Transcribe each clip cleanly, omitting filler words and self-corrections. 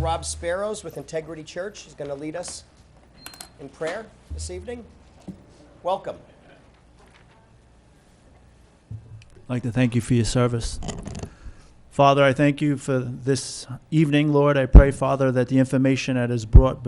Rob Sparrows with Integrity Church. He's going to lead us in prayer this evening. Welcome. I'd like to thank you for your service. Father, I thank you for this evening, Lord. I pray, Father, that the information that is brought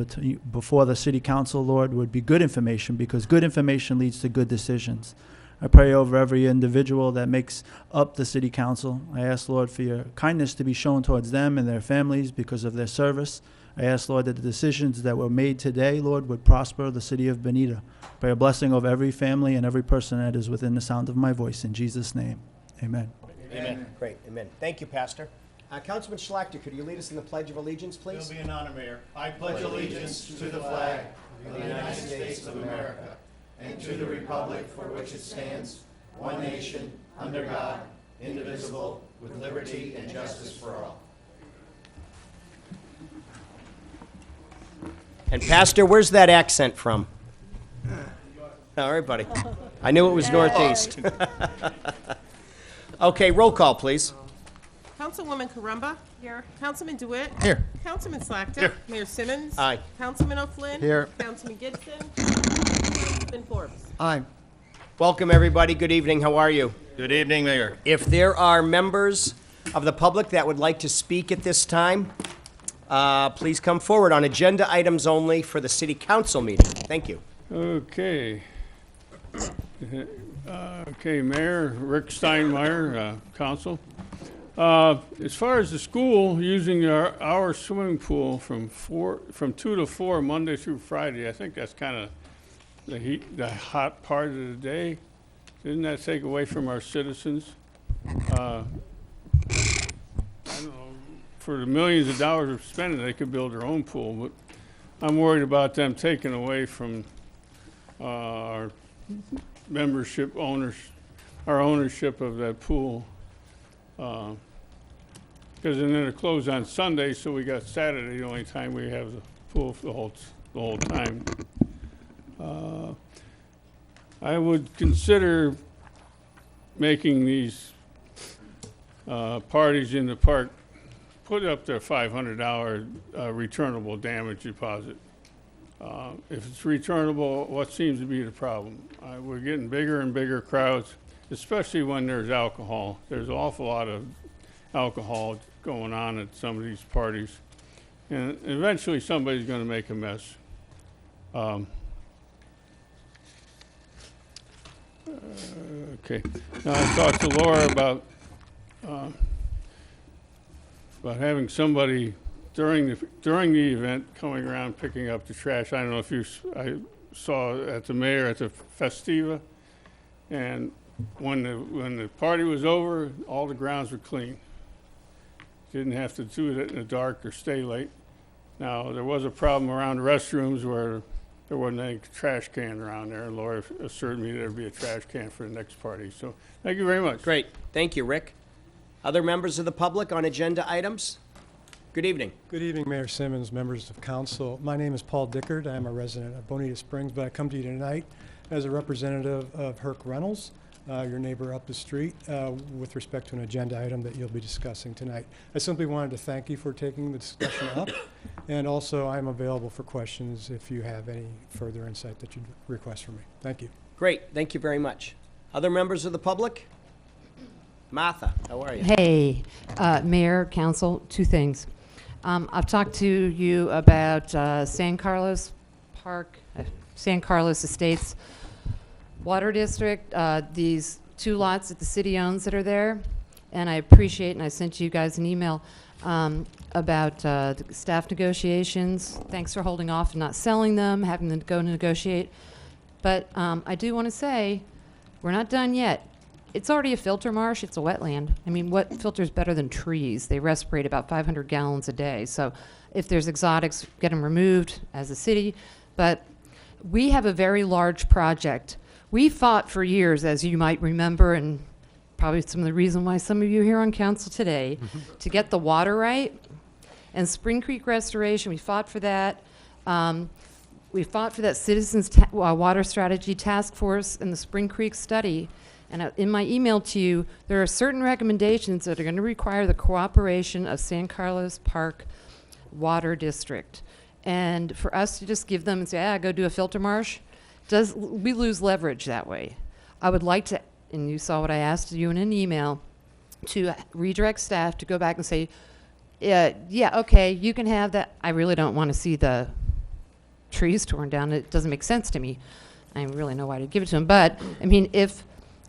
before the City Council, Lord, would be good information, because good information leads to good decisions. I pray over every individual that makes up the City Council. I ask, Lord, for your kindness to be shown towards them and their families because of their service. I ask, Lord, that the decisions that were made today, Lord, would prosper the city of Bonita. Pray a blessing over every family and every person that is within the sound of my voice. In Jesus' name, amen. Amen. Great. Amen. Thank you, Pastor. Councilman Schlachter, could you lead us in the Pledge of Allegiance, please? It'll be an honor, Mayor. I pledge allegiance to the flag of the United States of America and to the republic for which it stands, one nation, under God, indivisible, with liberty and justice for all. And Pastor, where's that accent from? All right, buddy. I knew it was Northeast. Okay, roll call, please. Councilwoman Carumba. Here. Councilman DeWitt. Here. Councilman Slackton. Here. Mayor Simmons. Aye. Councilman O'Flynn. Here. Councilman Gibson. Councilman Forbes. Aye. Welcome, everybody. Good evening. How are you? Good evening, Mayor. If there are members of the public that would like to speak at this time, please come forward on agenda items only for the City Council meeting. Thank you. Okay. Mayor Rick Steinmeier, Council. As far as the school using our swimming pool from 2 to 4 Monday through Friday, I think that's kind of the hot part of the day. Didn't that take away from our citizens? I don't know, for the millions of dollars of spending, they could build their own pool, but I'm worried about them taking away from our membership owners, our ownership of that pool. Because then it closed on Sunday, so we got Saturday, the only time we have the pool for the whole time. I would consider making these parties in the park put up their $500 returnable damage deposit. If it's returnable, what seems to be the problem? We're getting bigger and bigger crowds, especially when there's alcohol. There's an awful lot of alcohol going on at some of these parties. And eventually somebody's going to make a mess. Okay. Now I talked to Laura about having somebody during the event coming around picking up the trash. I don't know if I saw at the mayor at the Festiva, and when the party was over, all the grounds were clean. Didn't have to do it in the dark or stay late. Now there was a problem around the restrooms where there wasn't any trash can around there. Laura assured me there'd be a trash can for the next party. So thank you very much. Great. Thank you, Rick. Other members of the public on agenda items? Good evening. Good evening, Mayor Simmons, members of council. My name is Paul Dickard. I'm a resident of Bonita Springs, but I come to you tonight as a representative of Herc Reynolds, your neighbor up the street, with respect to an agenda item that you'll be discussing tonight. I simply wanted to thank you for taking the discussion up, and also I'm available for questions if you have any further insight that you'd request from me. Thank you. Great. Thank you very much. Other members of the public? Martha, how are you? Hey, Mayor, Council, two things. I've talked to you about San Carlos Park, San Carlos Estates Water District, these 2 lots that the city owns that are there, and I appreciate, and I sent you guys an email about the staff negotiations. Thanks for holding off and not selling them, having them go negotiate. But I do want to say, we're not done yet. It's already a filter marsh. It's a wetland. I mean, what filters better than trees? They respirate about 500 gallons a day. So if there's exotics, get them removed as a city. But we have a very large project. We fought for years, as you might remember, and probably some of the reason why some of you are here on council today, to get the water right. And Spring Creek Restoration, we fought for that. We fought for that Citizens Water Strategy Task Force and the Spring Creek study. And in my email to you, there are certain recommendations that are going to require the cooperation of San Carlos Park water district. And for us to just give them and say, go do a filter marsh, we lose leverage that way. I would like to, and you saw what I asked you in an email, to redirect staff to go back and say, yeah, okay, you can have that. I really don't want to see the trees torn down. It doesn't make sense to me. I don't really know why to give it to them. But, I mean, if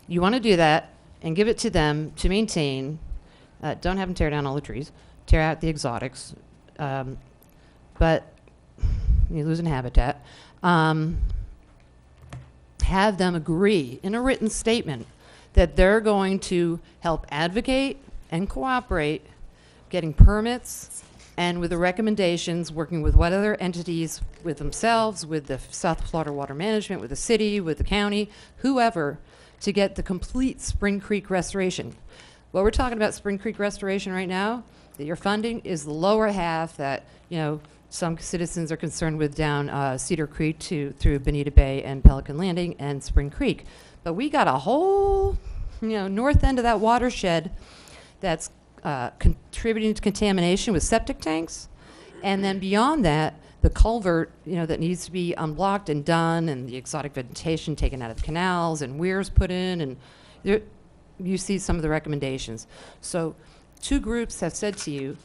you want to do that and give it to them to maintain, don't have them tear down all the trees, tear out the exotics, but you're losing habitat. Have them agree in a written statement that they're going to help advocate and cooperate, getting permits, and with the recommendations, working with what other entities, with themselves, with the South Florida Water Management, with the city, with the county, whoever, to get the complete Spring Creek restoration. What we're talking about Spring Creek restoration right now, that you're funding, is the lower half that, some citizens are concerned with down Cedar Creek through Bonita Bay and Pelican Landing and Spring Creek. But we got a whole, north end of that watershed that's contributing to contamination with septic tanks. And then beyond that, the culvert, that needs to be unblocked and done, and the exotic vegetation taken out of the canals and weirs put in, and you see some of the recommendations. So 2 groups have said to you,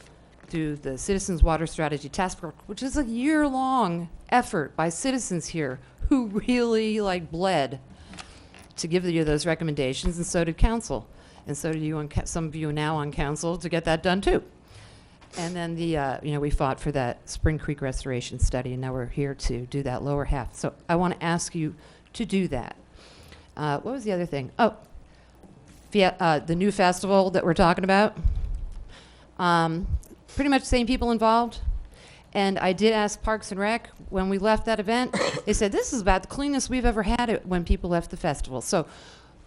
through the Citizens Water Strategy Task Force, which is a year-long effort by citizens here who really bled to give you those recommendations, and so did council. And so do you, and some of you are now on council, to get that done too. And then we fought for that Spring Creek restoration study, and now we're here to do that lower half. So I want to ask you to do that. What was the other thing? Oh, the new festival that we're talking about. Pretty much the same people involved. And I did ask Parks and Rec when we left that event. They said, this is about the cleanest we've ever had it when people left the festival. So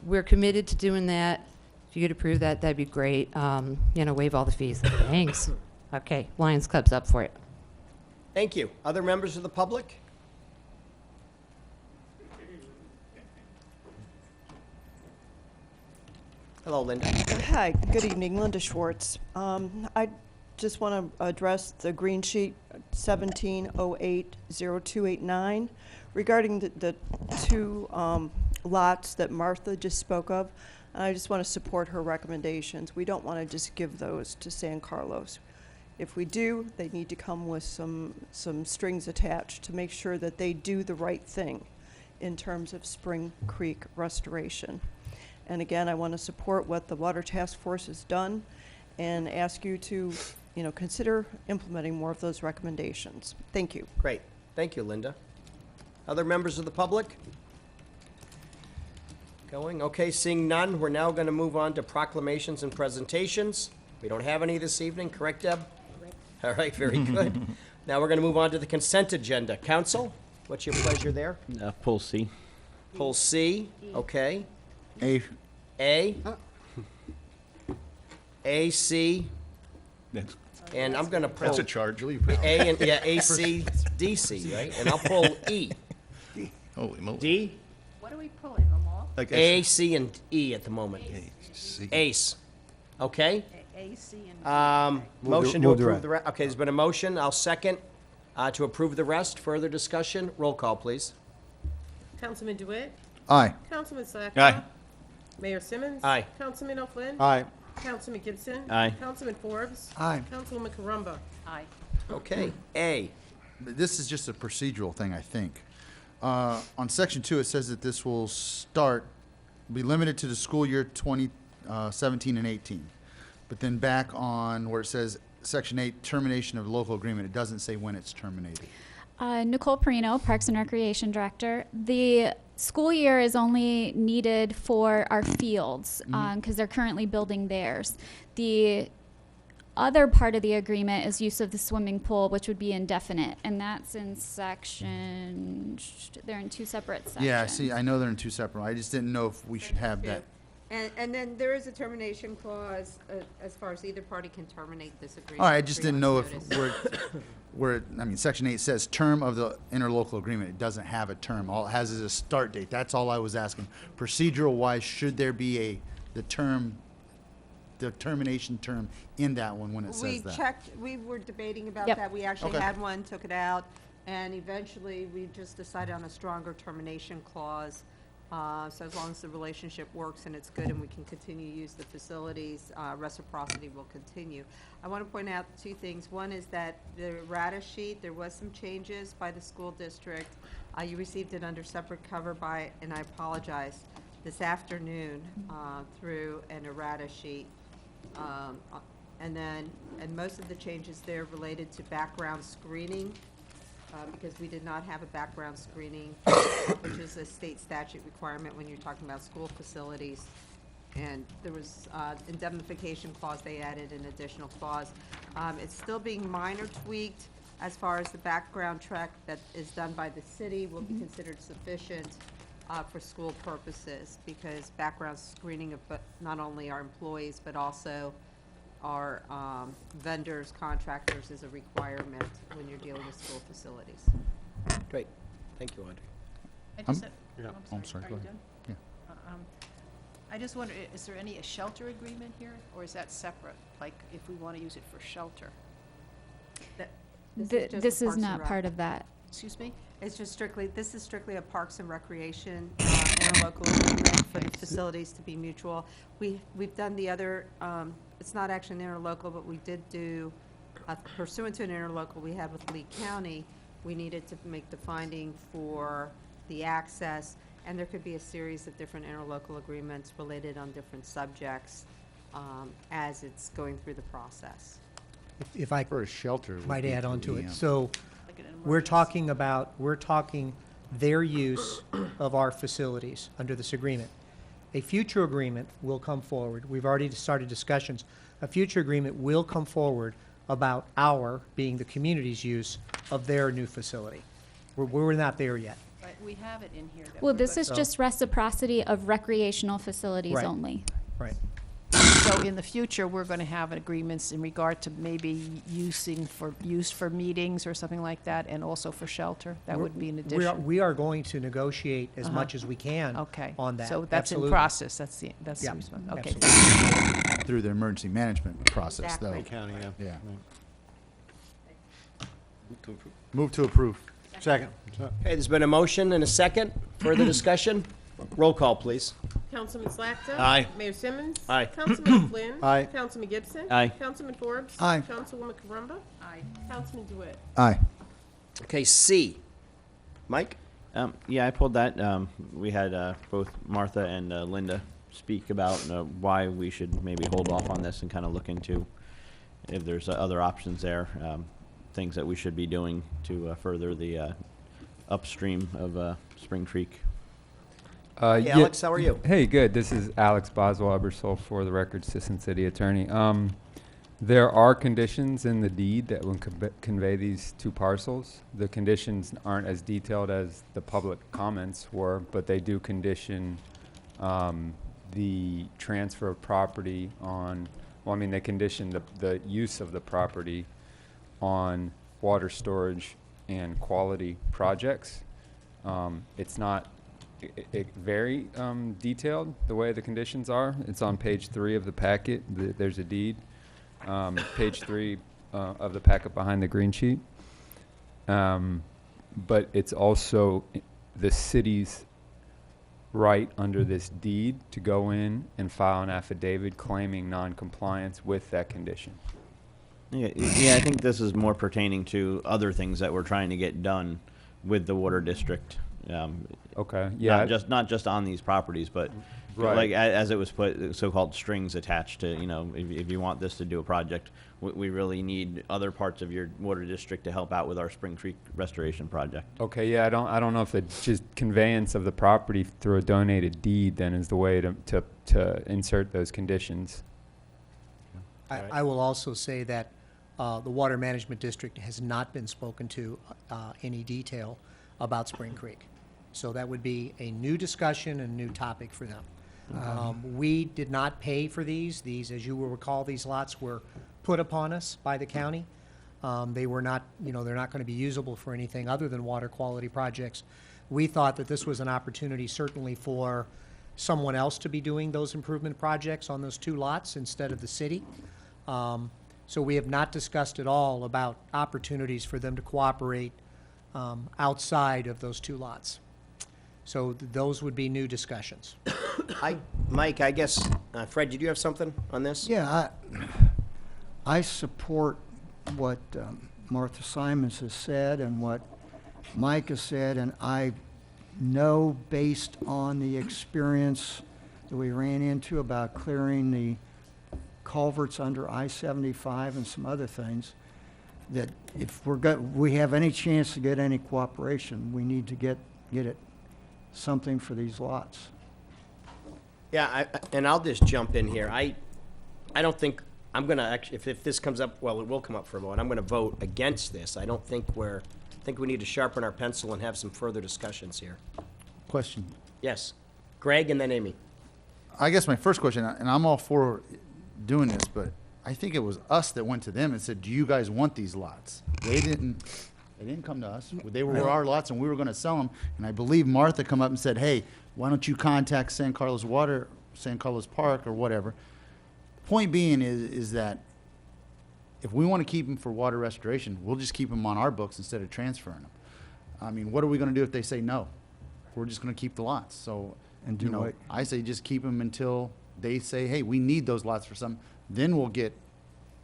we're committed to doing that. If you could approve that, that'd be great. Waive all the fees. Thanks. Okay, Lions Club's up for it. Thank you. Other members of the public? Hello, Linda. Hi, good evening, Linda Schwartz. I just want to address the green sheet 17080289 regarding the 2 lots that Martha just spoke of. And I just want to support her recommendations. We don't want to just give those to San Carlos. If we do, they need to come with some strings attached to make sure that they do the right thing in terms of Spring Creek restoration. And again, I want to support what the Water Task Force has done and ask you to, consider implementing more of those recommendations. Thank you. Great. Thank you, Linda. Other members of the public? Going? Okay, seeing none, we're now going to move on to proclamations and presentations. We don't have any this evening, correct, Deb? Correct. All right, very good. Now we're going to move on to the consent agenda. Council, what's your pleasure there? Pull C. Pull C, okay. A. A. A, C, That's and I'm going to pull a charge. A and, A, C, D, C, right? And I'll pull E. Holy moly. D, What are we pulling them all? Like A, C, and E at the moment. C. ACE, okay? A, C, and Motion to approve the rest. Okay, there's been a motion. I'll second to approve the rest. Further discussion? Roll call, please. Councilman DeWitt? Aye. Councilman Slakta? Aye. Mayor Simmons? Aye. Councilman O'Flynn? Aye. Councilman Gibson? Aye. Councilman Forbes? Aye. Councilwoman Carumba? Aye. Okay, A. This is just a procedural thing, I think. On section 2, it says that this will be limited to the school year 2017 and 18. But then back on where it says section 8, termination of local agreement, it doesn't say when it's terminated. Nicole Perino, Parks and Recreation Director. The school year is only needed for our fields because they're currently building theirs. The other part of the agreement is use of the swimming pool, which would be indefinite, and that's in section, they're in 2 separate sections. Yeah, see, I know they're in 2 separate. I just didn't know if we should have that. And then there is a termination clause as far as either party can terminate this agreement. All right, I just 3 didn't know months' if notice. section 8 says term of the interlocal agreement. It doesn't have a term. All it has is a start date. That's all I was asking. Procedural wise, should there be the term the termination term in that one when it We says that? checked, we were debating about Yep. that. We actually Okay. had one, took it out, and eventually we just decided on a stronger termination clause. So as long as the relationship works and it's good and we can continue to use the facilities, reciprocity will continue. I want to point out two things. One is that the errata sheet, there was some changes by the school district. You received it under separate cover by, and I apologize, this afternoon through an errata sheet. And most of the changes there related to background screening, because we did not have a background screening, which is a state statute requirement when you're talking about school facilities. And there was indemnification clause, they added an additional clause. It's still being minor tweaked as far as the background check that is done by the city will be considered sufficient for school purposes, because background screening of not only our employees, but also our vendors, contractors is a requirement when you're dealing with school facilities. Great. Thank you, Audrey. I just said, Yeah. oh, I'm sorry, Are go you ahead. done? I just wonder, is there any shelter agreement here, or is that separate? Like, if we want to use it for shelter? This is not part of that. Excuse me? It's just strictly, this is strictly a Parks and Recreation interlocal agreement for the facilities to be mutual. We've done the other, it's not actually an interlocal, but we did do, pursuant to an interlocal we had with Lee County, we needed to make the finding for the access, and there could be a series of different interlocal agreements related on different subjects as it's going through the process. If I For a shelter. would might be add on to EM. it. So Like an we're emergency? we're talking their use of our facilities under this agreement. A future agreement will come forward. We've already started discussions. A future agreement will come forward about our, being the community's use of their new facility. We're not there yet. But we have it in here. that Well, we're this go- is just reciprocity of recreational facilities Right. only. Right. So in the future, we're going to have agreements in regard to maybe use for meetings or something like that, and also for shelter? That would be an addition? We are going to negotiate as Uh-huh. much as we can Okay. on that. So that's in Absolutely. process, that's the Yeah, response, okay. absolutely. Through the emergency management process, though. Exactly. County, Yeah. Move to approve. Move to approve. Second. Okay, there's been a motion and a second. Further discussion? Roll call, please. Councilman Slackton. Aye. Mayor Simmons. Aye. Councilman Flynn. Aye. Councilman Gibson. Aye. Councilman Forbes. Aye. Councilwoman Carumba. Aye. Councilman DeWitt. Aye. Okay, C. Mike? Yeah, I pulled that. We had both Martha and Linda speak about why we should maybe hold off on this and kind of look into if there's other options there, things that we should be doing to further the upstream of Spring Creek. Hey, Alex, how are you? Hey, good. This is Alex Boswell Ebersol, for the record, Assistant City Attorney. There are conditions in the deed that will convey these two parcels. The conditions aren't as detailed as the public comments were, but they do condition the transfer of property on, well, I mean, they condition the use of the property on water storage and quality projects. It's not very detailed, the way the conditions are. It's on page 3 of the packet. There's a deed. Page 3 of the packet behind the green sheet. But it's also the city's right under this deed to go in and file an affidavit claiming non-compliance with that condition. Yeah, I think this is more pertaining to other things that we're trying to get done with the water district. Okay, yeah. Not just on these properties, but Right. like as it was put, so-called strings attached to, if you want this to do a project, we really need other parts of your water district to help out with our Spring Creek restoration project. Okay, yeah, I don't know if the just conveyance of the property through a donated deed then is the way to insert those conditions. I will also say that the Water Management District has not been spoken to any detail about Spring Creek. So that would be a new discussion and new topic for them. We did not pay for these. These, as you will recall, these lots were put upon us by the county. They were not, they're not going to be usable for anything other than water quality projects. We thought that this was an opportunity certainly for someone else to be doing those improvement projects on those 2 lots instead of the city. So we have not discussed at all about opportunities for them to cooperate outside of those 2 lots. So those would be new discussions. Mike, I guess, Fred, did you have something on this? Yeah, I support what Martha Simons has said and what Mike has said, and I know based on the experience that we ran into about clearing the culverts under I-75 and some other things, that if we have any chance to get any cooperation, we need to get it something for these lots. Yeah, and I'll just jump in here. I don't think, I'm going to actually, if this comes up, well, it will come up for a vote, I'm going to vote against this. I don't think I think we need to sharpen our pencil and have some further discussions here. Question. Yes. Greg and then Amy. I guess my first question, and I'm all for doing this, but I think it was us that went to them and said, do you guys want these lots? They didn't come to us. They were our lots and we were going to sell them. And I believe Martha come up and said, hey, why don't you contact San Carlos Park or whatever. Point being is that if we want to keep them for water restoration, we'll just keep them on our books instead of transferring them. I mean, what are we going to do if they say no? We're just going to keep the lots. So, And do what? I say just keep them until they say, hey, we need those lots for some. Then we'll get,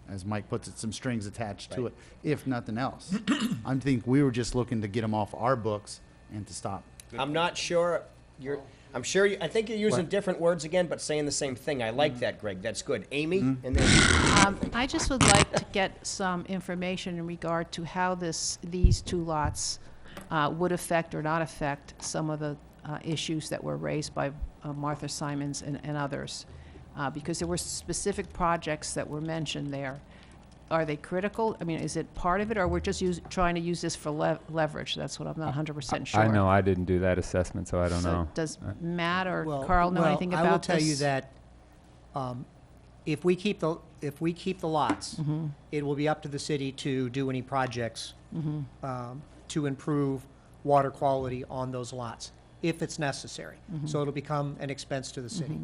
as Mike puts it, some strings attached to it, if nothing else. I think we were just looking to get them off our books and to stop. I'm not sure I think you're using different words again, but saying the same thing. I like that, Greg. That's good. Amy, and then I just would like to get some information in regard to how these 2 lots would affect or not affect some of the issues that were raised by Martha Simons and others. Because there were specific projects that were mentioned there. Are they critical? I mean, is it part of it, or we're just trying to use this for leverage? That's what I'm not 100% sure. I know I didn't do that assessment, so I don't know. Does Matt or Carl know anything about this? I will tell you that if we keep the lots, it will be up to the city to do any projects to improve water quality on those lots, if it's necessary. So it'll become an expense to the city.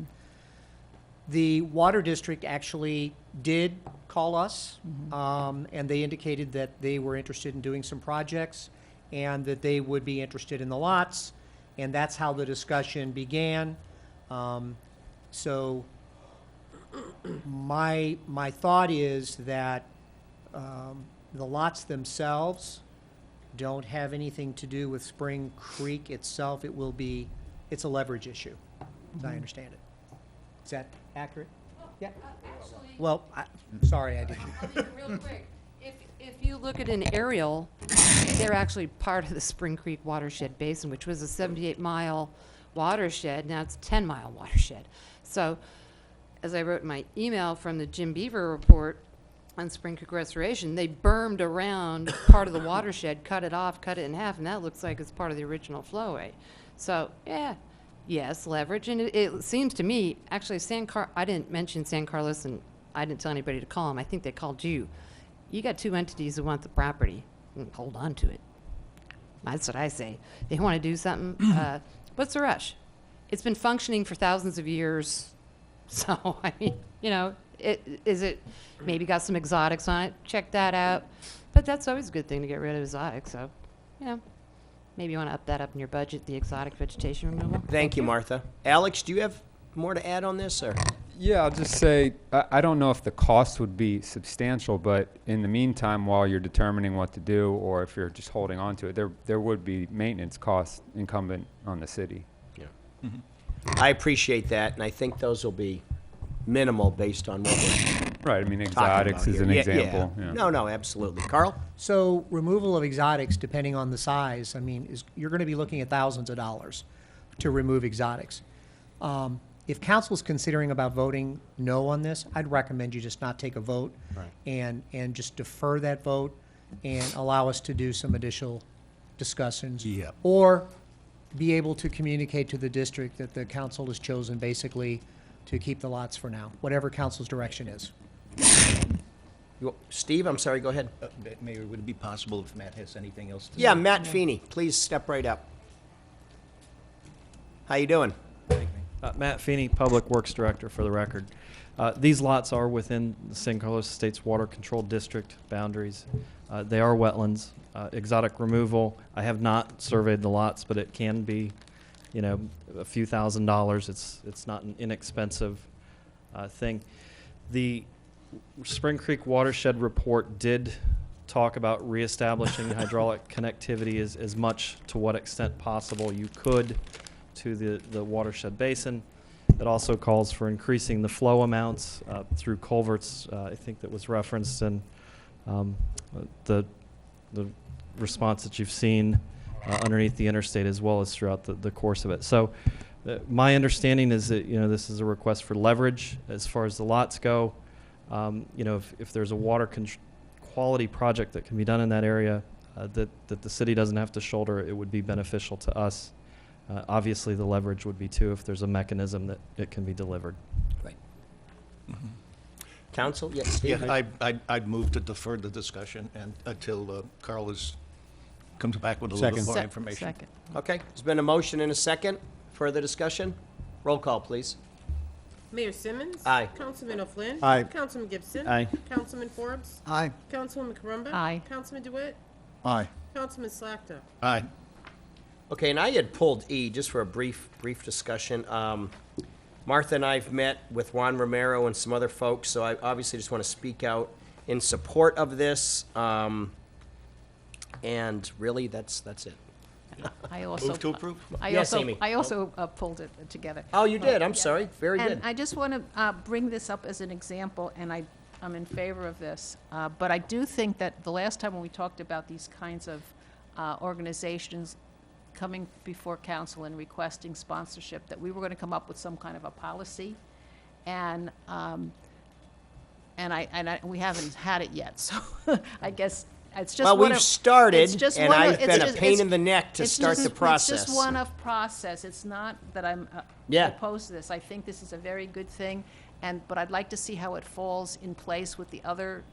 The water district actually did call us, and they indicated that they were interested in doing some projects and that they would be interested in the lots, and that's how the discussion began. So my thought is that the lots themselves don't have anything to do with Spring Creek itself. It's a leverage issue, as I understand it. Is that accurate? Yeah. Actually, Well, sorry, I didn't. real quick, if you look at an aerial, they're actually part of the Spring Creek watershed basin, which was a 78-mile watershed. Now it's a 10-mile watershed. So, as I wrote in my email from the Jim Beaver report on Spring Creek restoration, they bermed around part of the watershed, cut it off, cut it in half, and that looks like it's part of the original flowway. So, yeah. Yes, leverage, and it seems to me, actually, I didn't mention San Carlos, and I didn't tell anybody to call them. I think they called you. You got 2 entities who want the property. Hold on to it. That's what I say. They want to do something. What's the rush? It's been functioning for thousands of years. So, I mean, is it maybe got some exotics on it? Check that out. But that's always a good thing to get rid of exotics, so, maybe you want to up that up in your budget, the exotic vegetation removal. Thank you, Martha. Alex, do you have more to add on this, or? Yeah, I'll just say, I don't know if the cost would be substantial, but in the meantime, while you're determining what to do, or if you're just holding on to it, there would be maintenance costs incumbent on the city. Yeah. I appreciate that, and I think those will be minimal based on what we're Right, I mean, exotics is an example. Yeah. No, absolutely. Carl? So removal of exotics, depending on the size, you're going to be looking at thousands of dollars to remove exotics. If council's considering about voting no on this, I'd recommend you just not take a vote and just defer that vote and allow us to do some additional discussions. Yep. Or be able to communicate to the district that the council has chosen basically to keep the lots for now, whatever council's direction is. Steve, I'm sorry, go ahead. Mayor, would it be possible if Matt has anything else to say? Yeah, Matt Feeney, please step right up. How you doing? Matt Feeney, Public Works Director, for the record. These lots are within the San Carlos Estates Water Control District boundaries. They are wetlands. Exotic removal, I have not surveyed the lots, but it can be, you know, a few $1,000s. It's not an inexpensive thing. The Spring Creek Watershed Report did talk about reestablishing hydraulic connectivity as much to what extent possible you could to the watershed basin. It also calls for increasing the flow amounts through culverts. I think that was referenced in the response that you've seen underneath the interstate, as well as throughout the course of it. So my understanding is that, you know, this is a request for leverage as far as the lots go. You know, if there's a water quality project that can be done in that area that the city doesn't have to shoulder, it would be beneficial to us. Obviously, the leverage would be too if there's a mechanism that it can be delivered. Right. Council, yes, Steve? Yeah, I'd move to defer the discussion and until Carl comes back with a little bit more information. Second. Okay, there's been a motion and a second. Further discussion? Roll call, please. Mayor Simmons. Aye. Councilman O'Flynn. Aye. Councilman Gibson. Aye. Councilman Forbes. Aye. Councilwoman Carumba. Aye. Councilman DeWitt. Aye. Councilman Slackton. Aye. Okay, and I had pulled E just for a brief discussion. Martha and I have met with Juan Romero and some other folks, so I obviously just want to speak out in support of this. And really, that's it. I also Move to approve? Yes, Amy. I also pulled it together. Oh, you did? I'm Yeah. sorry. Very good. And I just want to bring this up as an example, and I'm in favor of this. But I do think that the last time when we talked about these kinds of organizations coming before council and requesting sponsorship, that we were going to come up with some kind of a policy, and we haven't had it yet. So I guess it's just Well, one we've of- started, it's just and one of- I've it's been a just- pain it's- in the neck to it's start just- the process. It's just one of process. It's not that I'm Yeah. opposed to this. I think this is a very good thing, but I'd like to see how it falls in place with the other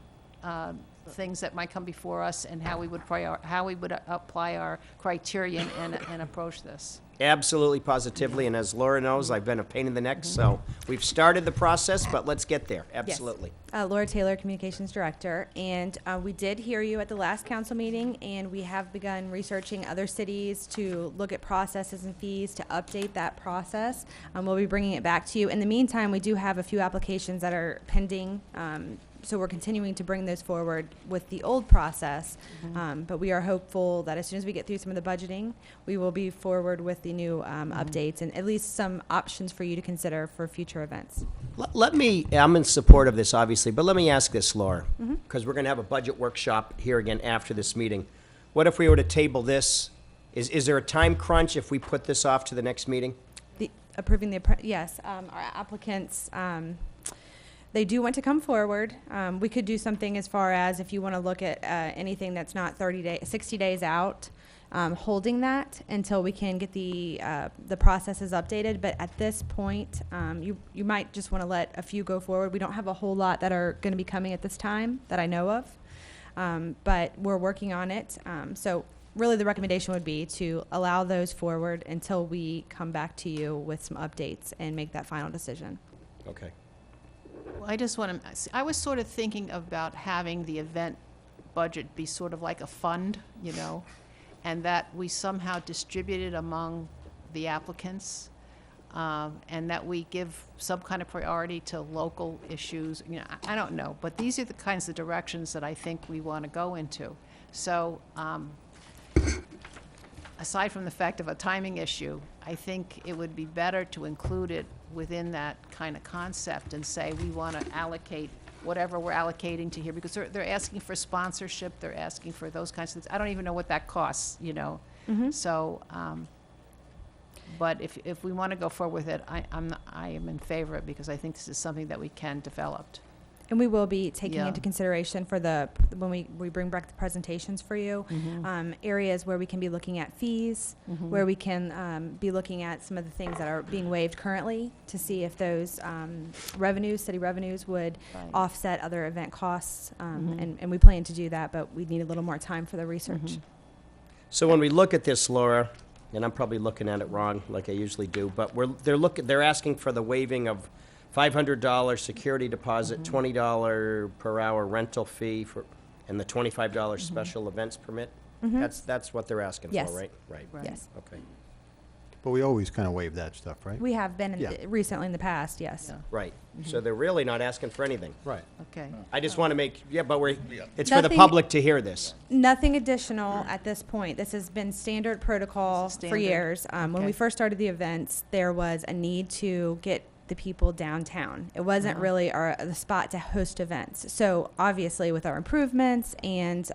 things that might come before us, and how we would apply our criterion and approach this. Absolutely, positively, and as Laura knows, I've been a pain in the neck, so we've started the process, but let's get there, absolutely. Laura Taylor, Communications Director, and we did hear you at the last council meeting, and we have begun researching other cities to look at processes and fees to update that process. We'll be bringing it back to you. In the meantime, we do have a few applications that are pending, so we're continuing to bring those forward with the old process, but we are hopeful that as soon as we get through some of the budgeting, we will be forward with the new updates and at least some options for you to consider for future events. I'm in support of this, obviously, but let me ask this, Laura, because we're going to have a budget workshop here again after this meeting. What if we were to table this? Is there a time crunch if we put this off to the next meeting? Yes, our applicants, they do want to come forward. We could do something as far as if you want to look at anything that's not 60 days out, holding that until we can get the processes updated. But at this point, you might just want to let a few go forward. We don't have a whole lot that are going to be coming at this time that I know of, but we're working on it. So really the recommendation would be to allow those forward until we come back to you with some updates and make that final decision. Okay. Well, I just want to, I was sort of thinking about having the event budget be sort of like a fund, you know, and that we somehow distribute it among the applicants, and that we give some kind of priority to local issues. You know, I don't know, but these are the kinds of directions that I think we want to go into. So, aside from the fact of a timing issue, I think it would be better to include it within that kind of concept and say we want to allocate whatever we're allocating to here, because they're asking for sponsorship, they're asking for those kinds of things. I don't even know what that costs, you know. So, but if we want to go forward with it, I am in favor of it, because I think this is something that we can develop. And we will be taking Yeah. into consideration for when we bring back the presentations for you, areas where we can be looking at fees, where we can be looking at some of the things that are being waived currently to see if those city revenues would offset other event costs. And we plan to do that, but we need a little more time for the research. So when we look at this, Laura, and I'm probably looking at it wrong, like I usually do, but they're asking for the waiving of $500 security deposit, $20 per hour rental fee and the $25 special events permit. That's what they're asking Yes. for, right? Right. Yes. Okay. But we always kind of waive that stuff, right? We have been Yeah. recently in the past, yes. Right. So they're really not asking for anything. Right. Okay. I just want to make, but it's for the Nothing- public to hear this. Nothing additional at this point. This has been standard protocol for Standard. years. When we Okay. first started the events, there was a need to get the people downtown. It wasn't really the spot to host events. So obviously with our improvements and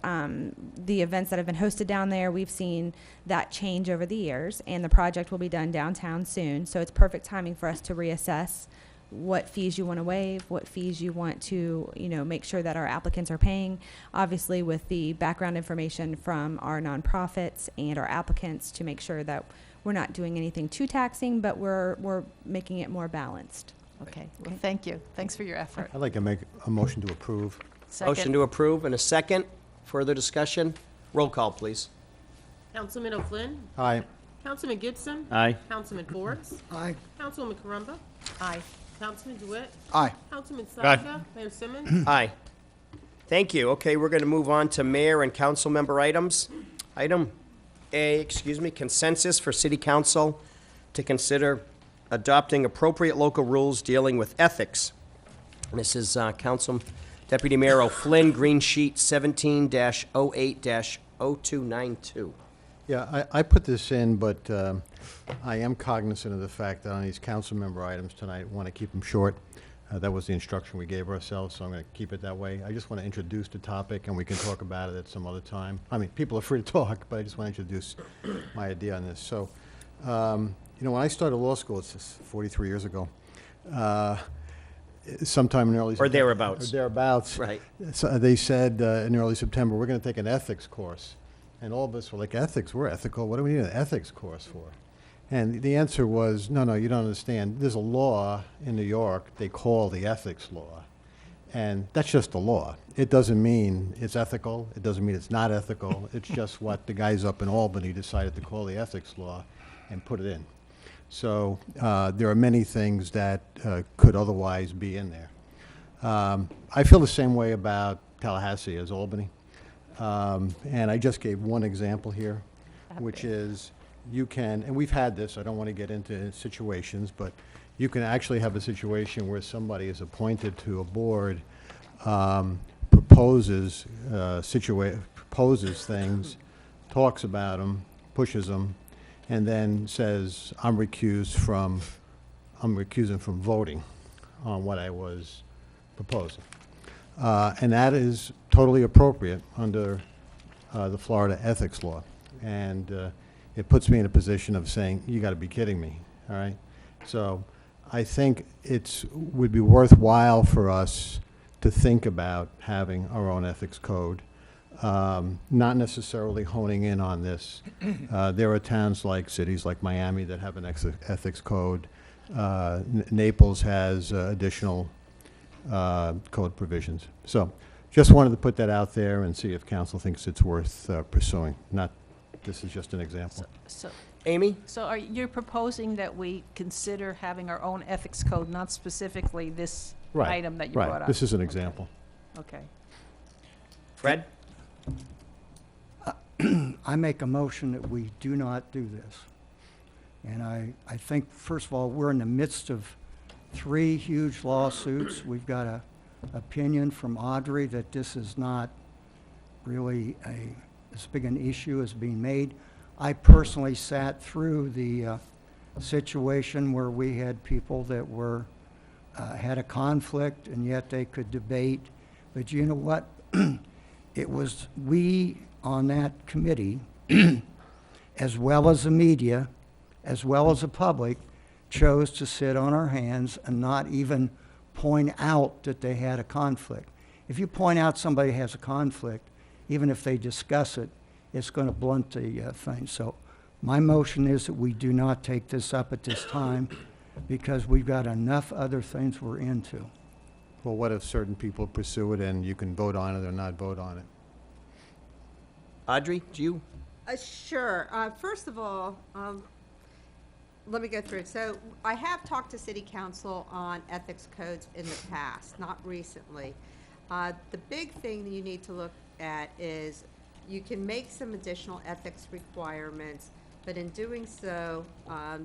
the events that have been hosted down there, we've seen that change over the years, and the project will be done downtown soon. So it's perfect timing for us to reassess what fees you want to waive, what fees you want to, make sure that our applicants are paying. Obviously with the background information from our nonprofits and our applicants to make sure that we're not doing anything too taxing, but we're making it more balanced. Okay, well, thank you. Thanks for your effort. I'd like to make a motion to approve. Motion to approve and a second. Further discussion? Roll call, please. Councilman O'Flynn. Aye. Councilman Gibson. Aye. Councilman Forbes. Aye. Councilwoman Carumba. Aye. Councilman DeWitt. Aye. Councilman Aye. Salga. Mayor Simmons. Aye. Thank you. Okay, we're going to move on to mayor and council member items. Item A, consensus for city council to consider adopting appropriate local rules dealing with ethics. This is Council Deputy Mayor O'Flynn, Green Sheet 17-08-0292. Yeah, I put this in, but I am cognizant of the fact that on these council member items tonight, I want to keep them short. That was the instruction we gave ourselves, so I'm going to keep it that way. I just want to introduce the topic, and we can talk about it at some other time. I mean, people are free to talk, but I just want to introduce my idea on this. So, when I started law school, it's just 43 years ago, sometime in early Or thereabouts. Or thereabouts. Right. So they said in early September, we're going to take an ethics course. And all of us were like, ethics? We're ethical. What do we need an ethics course for? And the answer was, no, you don't understand. There's a law in New York they call the ethics law. And that's just a law. It doesn't mean it's ethical. It doesn't mean it's not ethical. It's just what the guys up in Albany decided to call the ethics law and put it in. So there are many things that could otherwise be in there. I feel the same way about Tallahassee as Albany. And I just gave one example here, which is you can, and we've had this, I don't want to get into situations, but you can actually have a situation where somebody is appointed to a board, proposes things, talks about them, pushes them, and then says, I'm recusing from voting on what I was proposing. And that is totally appropriate under the Florida ethics law. And it puts me in a position of saying, you got to be kidding me, all right? So I think it would be worthwhile for us to think about having our own ethics code, not necessarily honing in on this. There are towns cities like Miami that have an ethics code. Naples has additional code provisions. So just wanted to put that out there and see if council thinks it's worth pursuing. This is just an example. So, Amy? So are you proposing that we consider having our own ethics code, not specifically this item that you brought up? Right, this is an example. Okay. Fred? I make a motion that we do not do this. And I think, first of all, we're in the midst of 3 huge lawsuits. We've got an opinion from Audrey that this is not really as big an issue as being made. I personally sat through the situation where we had people that were had a conflict and yet they could debate. But you know what? It was we on that committee, as well as the media, as well as the public, chose to sit on our hands and not even point out that they had a conflict. If you point out somebody has a conflict, even if they discuss it, it's going to blunt the thing. So my motion is that we do not take this up at this time because we've got enough other things we're into. Well, what if certain people pursue it and you can vote on it or not vote on it? Audrey, do you? Sure. First of all, let me go through it. So I have talked to city council on ethics codes in the past, not recently. The big thing that you need to look at is you can make some additional ethics requirements, but in doing so,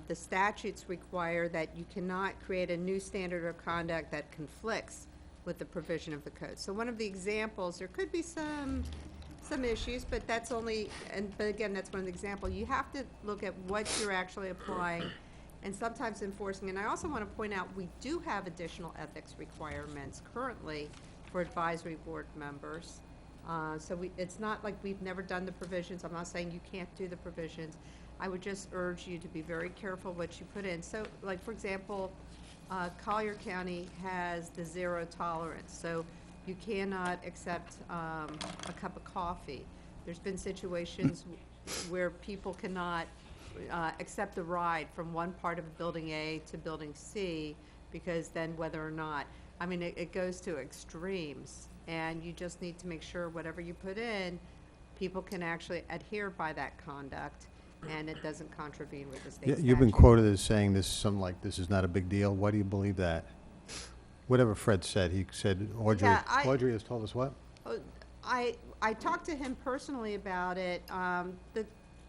the statutes require that you cannot create a new standard of conduct that conflicts with the provision of the code. So one of the examples, there could be some issues, but that's only, but again, that's one of the examples. You have to look at what you're actually applying and sometimes enforcing. And I also want to point out, we do have additional ethics requirements currently for advisory board members. So it's not like we've never done the provisions. I'm not saying you can't do the provisions. I would just urge you to be very careful what you put in. So, like, for example, Collier County has the zero tolerance. So you cannot accept a cup of coffee. There's been situations where people cannot accept a ride from one part of building A to building C, because then whether or not, I mean, it goes to extremes, and you just need to make sure whatever you put in, people can actually adhere by that conduct, and it doesn't contravene with the state statute. You've been quoted as saying this, something like, this is not a big deal. Why do you believe that? Whatever Fred said, he said, Audrey, Yeah, Audrey has told us what? I talked to him personally about it.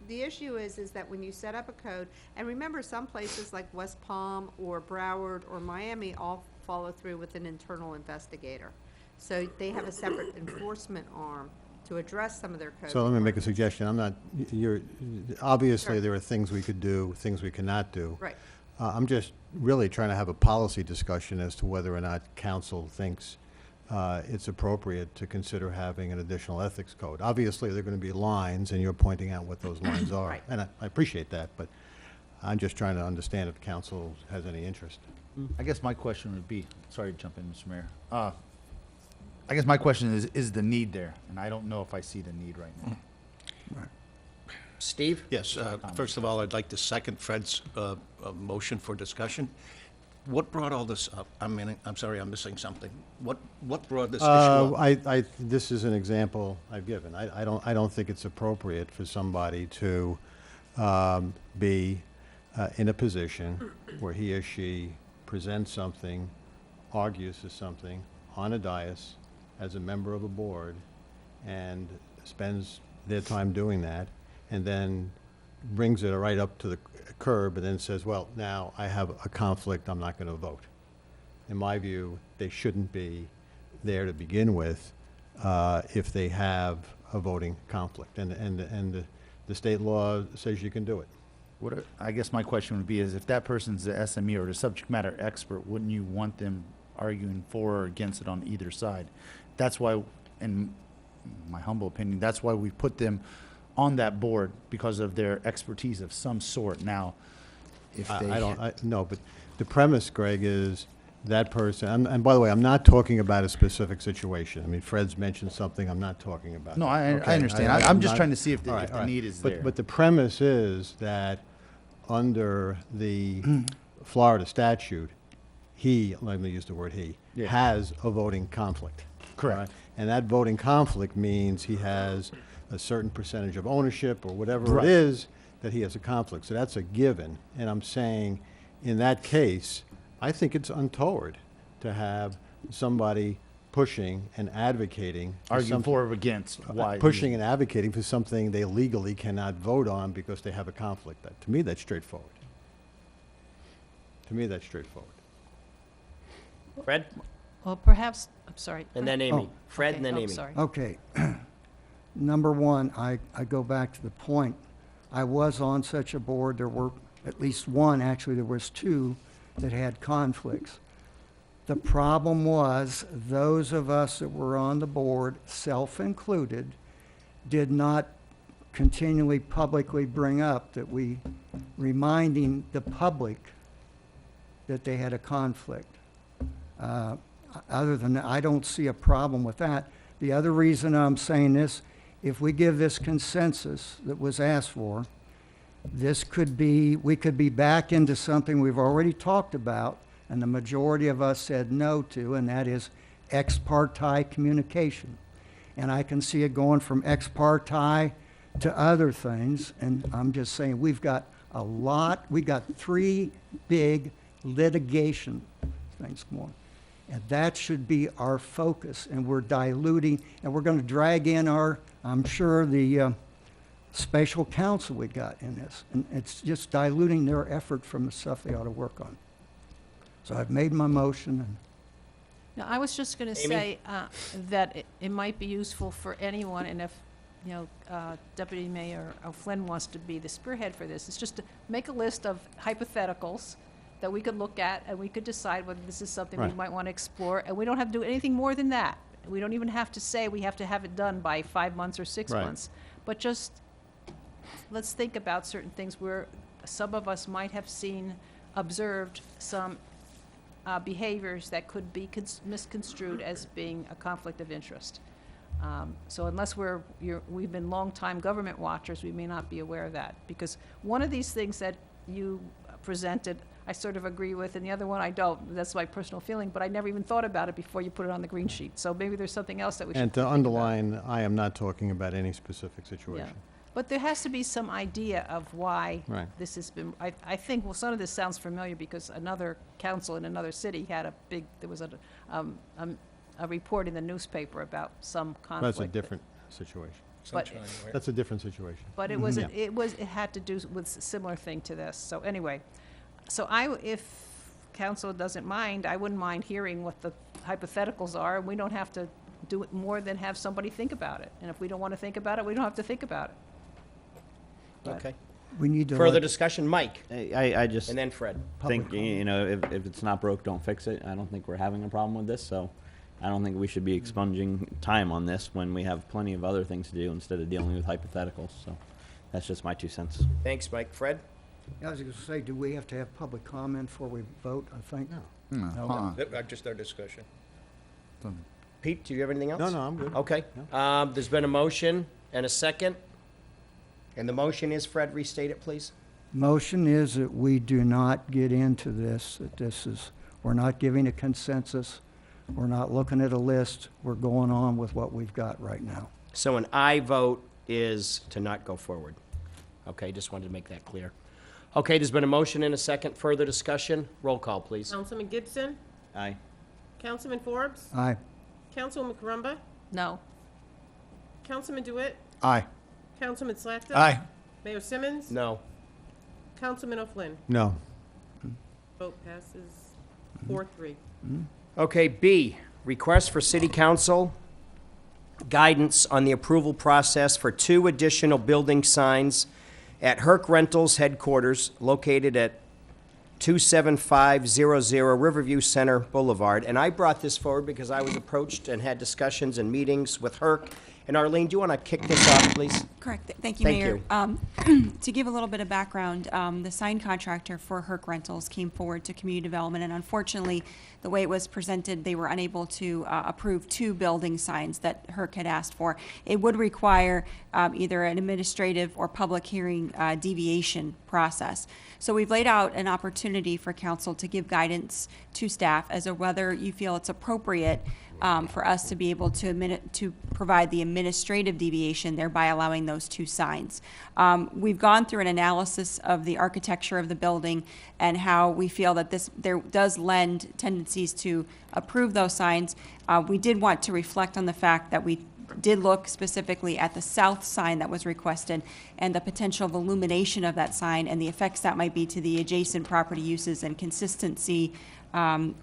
The issue is that when you set up a code, and remember, some places like West Palm or Broward or Miami all follow through with an internal investigator. So they have a separate enforcement arm to address some of their code. So let me make a suggestion. I'm not, obviously Sure. there are things we could do, things we cannot do. Right. I'm just really trying to have a policy discussion as to whether or not council thinks it's appropriate to consider having an additional ethics code. Obviously, there are going to be lines, and you're pointing out what those lines are. Right. And I appreciate that, but I'm just trying to understand if council has any interest. I guess my question would be, sorry to jump in, Mr. Mayor. I guess my question is the need there? And I don't know if I see the need right now. Steve? Yes, first of all, I'd like to second Fred's motion for discussion. What brought all this up? I mean, I'm sorry, I'm missing something. What brought this issue up? This is an example I've given. I don't think it's appropriate for somebody to be in a position where he or she presents something, argues for something on a dais as a member of a board, and spends their time doing that, and then brings it right up to the curb and then says, well, now I have a conflict, I'm not going to vote. In my view, they shouldn't be there to begin with if they have a voting conflict. And the state law says you can do it. I guess my question would be is if that person's the SME or the subject matter expert, wouldn't you want them arguing for or against it on either side? That's why, in my humble opinion, that's why we put them on that board, because of their expertise of some sort. Now, if they... No, but the premise, Greg, is that person, and by the way, I'm not talking about a specific situation. I mean, Fred's mentioned something, I'm not talking about. No, I understand. I'm just trying to see if the need is there. But the premise is that under the Florida statute, let me use the word he, has a voting conflict. Correct. Right? And that voting conflict means he has a certain percentage of ownership or whatever it is that he has a conflict. So that's a given. And I'm saying, in that case, I think it's untoward to have somebody pushing and advocating. Arguing for or against. Why? Pushing and advocating for something they legally cannot vote on because they have a conflict. To me, that's straightforward. To me, that's straightforward. Fred? Well, perhaps, I'm sorry. And then Amy. Oh, Fred okay. and then Oh, Amy. sorry. Okay. Number one, I go back to the point. I was on such a board. There were at least one, actually there was two, that had conflicts. The problem was those of us that were on the board, self-included, did not continually publicly bring up that we reminding the public that they had a conflict. Other than that, I don't see a problem with that. The other reason I'm saying this, if we give this consensus that was asked for, we could be back into something we've already talked about, and the majority of us said no to, and that is ex parte communication. And I can see it going from ex parte to other things, and I'm just saying, we've got we got 3 big litigation things going. And that should be our focus, and we're diluting, and we're going to drag in I'm sure, the special counsel we got in this. And it's just diluting their effort from the stuff they ought to work on. So I've made my motion. And Now, I was just going to Amy? say that it might be useful for anyone, and if, Deputy Mayor O'Flynn wants to be the spearhead for this, it's just to make a list of hypotheticals that we could look at, and we could decide whether this is something we Right. might want to explore, and we don't have to do anything more than that. We don't even have to say we have to have it done by 5 months or 6 Right. months. But just, let's think about certain things where some of us might have observed some behaviors that could be misconstrued as being a conflict of interest. So unless we've been longtime government watchers, we may not be aware of that. Because one of these things that you presented, I sort of agree with, and the other one I don't. That's my personal feeling, but I never even thought about it before you put it on the green sheet. So maybe there's something else that we should And to think about. underline, I am not talking about any specific situation. But there has to be some idea of why Right. this has been, I think, well, some of this sounds familiar because another council in another city had there was a report in the newspaper about some conflict. That's a different situation. But- That's a different situation. But it was, it had to do with a similar thing to this. So anyway, if council doesn't mind, I wouldn't mind hearing what the hypotheticals are, and we don't have to do it more than have somebody think about it. And if we don't want to think about it, we don't have to think about it. But- Okay. we need to Further let- discussion, Mike, I just and then Fred. think, Public if it's not broke, don't fix it. I don't think we're having a problem with this, so I don't think we should be expunging time on this when we have plenty of other things to do instead of dealing with hypotheticals. So that's just my 2 cents. Thanks, Mike. Fred? I was going to say, do we have to have public comment before we vote, I think? No. Just our discussion. Pete, do you have anything else? No, I'm good. Okay. There's been a motion and a second. And the motion is, Fred, restate it, please. Motion is that we do not get into this, we're not giving a consensus, we're not looking at a list, we're going on with what we've got right now. So an aye vote is to not go forward. Okay, just wanted to make that clear. Okay, there's been a motion and a second. Further discussion? Roll call, please. Councilman Gibson, Aye. Councilman Forbes, Aye. Councilwoman Carumba, No. Councilman DeWitt, Aye. Councilman Slackton. Aye. Mayor Simmons. No. Councilman O'Flynn. No. Vote passes 4-3. Okay, B, request for city council guidance on the approval process for 2 additional building signs at Herc Rentals headquarters located at 27500 Riverview Center Boulevard. And I brought this forward because I was approached and had discussions and meetings with Herc. And Arlene, do you want to kick this off, please? Correct. Thank you, Thank Mayor. To give a little bit of background, the sign contractor for Herc Rentals came forward to community development, and unfortunately, the way it was presented, they were unable to approve 2 building signs that Herc had asked for. It would require either an administrative or public hearing deviation process. So we've laid out an opportunity for council to give guidance to staff as to whether you feel it's appropriate for us to be able to provide the administrative deviation, thereby allowing those 2 signs. We've gone through an analysis of the architecture of the building and how we feel that there does lend tendencies to approve those signs. We did want to reflect on the fact that we did look specifically at the south sign that was requested and the potential of illumination of that sign and the effects that might be to the adjacent property uses and consistency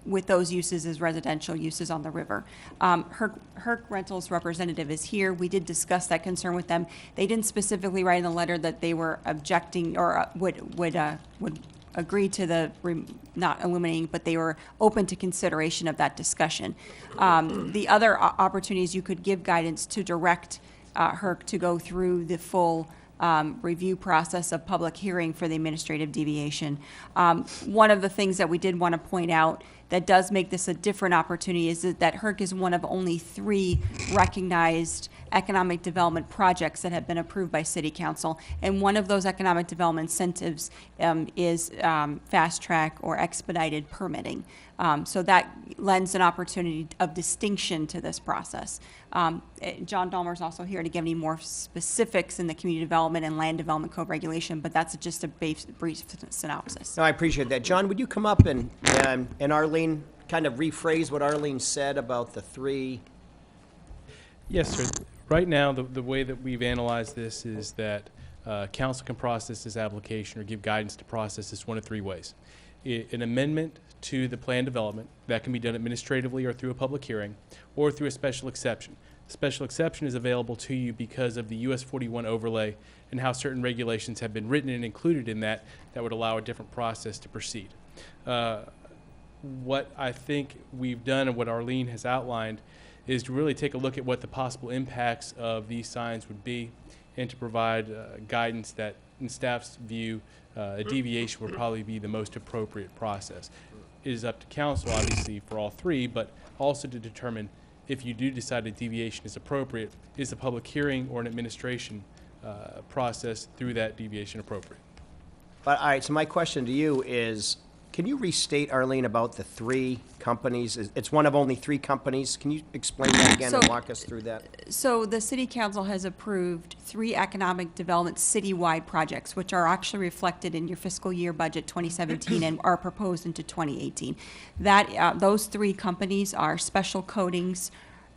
with those uses as residential uses on the river. Herc Rentals representative is here. We did discuss that concern with them. They didn't specifically write in the letter that they were objecting or would agree to the not illuminating, but they were open to consideration of that discussion. The other opportunities you could give guidance to direct Herc to go through the full review process of public hearing for the administrative deviation. One of the things that we did want to point out that does make this a different opportunity is that HERC is one of only 3 recognized economic development projects that have been approved by City Council. And one of those economic development incentives is fast track or expedited permitting. So that lends an opportunity of distinction to this process. John Dahmer's also here to give any more specifics in the community development and land development code regulation, but that's just a brief synopsis. No, I appreciate that. John, would you come up and Arlene, kind of rephrase what Arlene said about the 3? Yes, sir. Right now, the way that we've analyzed this is that council can process this application or give guidance to process this one of 3 ways. An amendment to the plan development that can be done administratively or through a public hearing or through a special exception. Special exception is available to you because of the US 41 overlay and how certain regulations have been written and included in that would allow a different process to proceed. What I think we've done and what Arlene has outlined is to really take a look at what the possible impacts of these signs would be and to provide guidance that, in staff's view, a deviation would probably be the most appropriate process. It is up to council, obviously, for all 3, but also to determine if you do decide a deviation is appropriate, is a public hearing or an administration process through that deviation appropriate? But, all right, so my question to you is, can you restate, Arlene, about the 3 companies? It's one of only 3 companies. Can you explain that again and walk us through that? So the City Council has approved 3 economic development citywide projects, which are actually reflected in your fiscal year budget 2017 and are proposed into 2018. Those 3 companies are Special Coatings,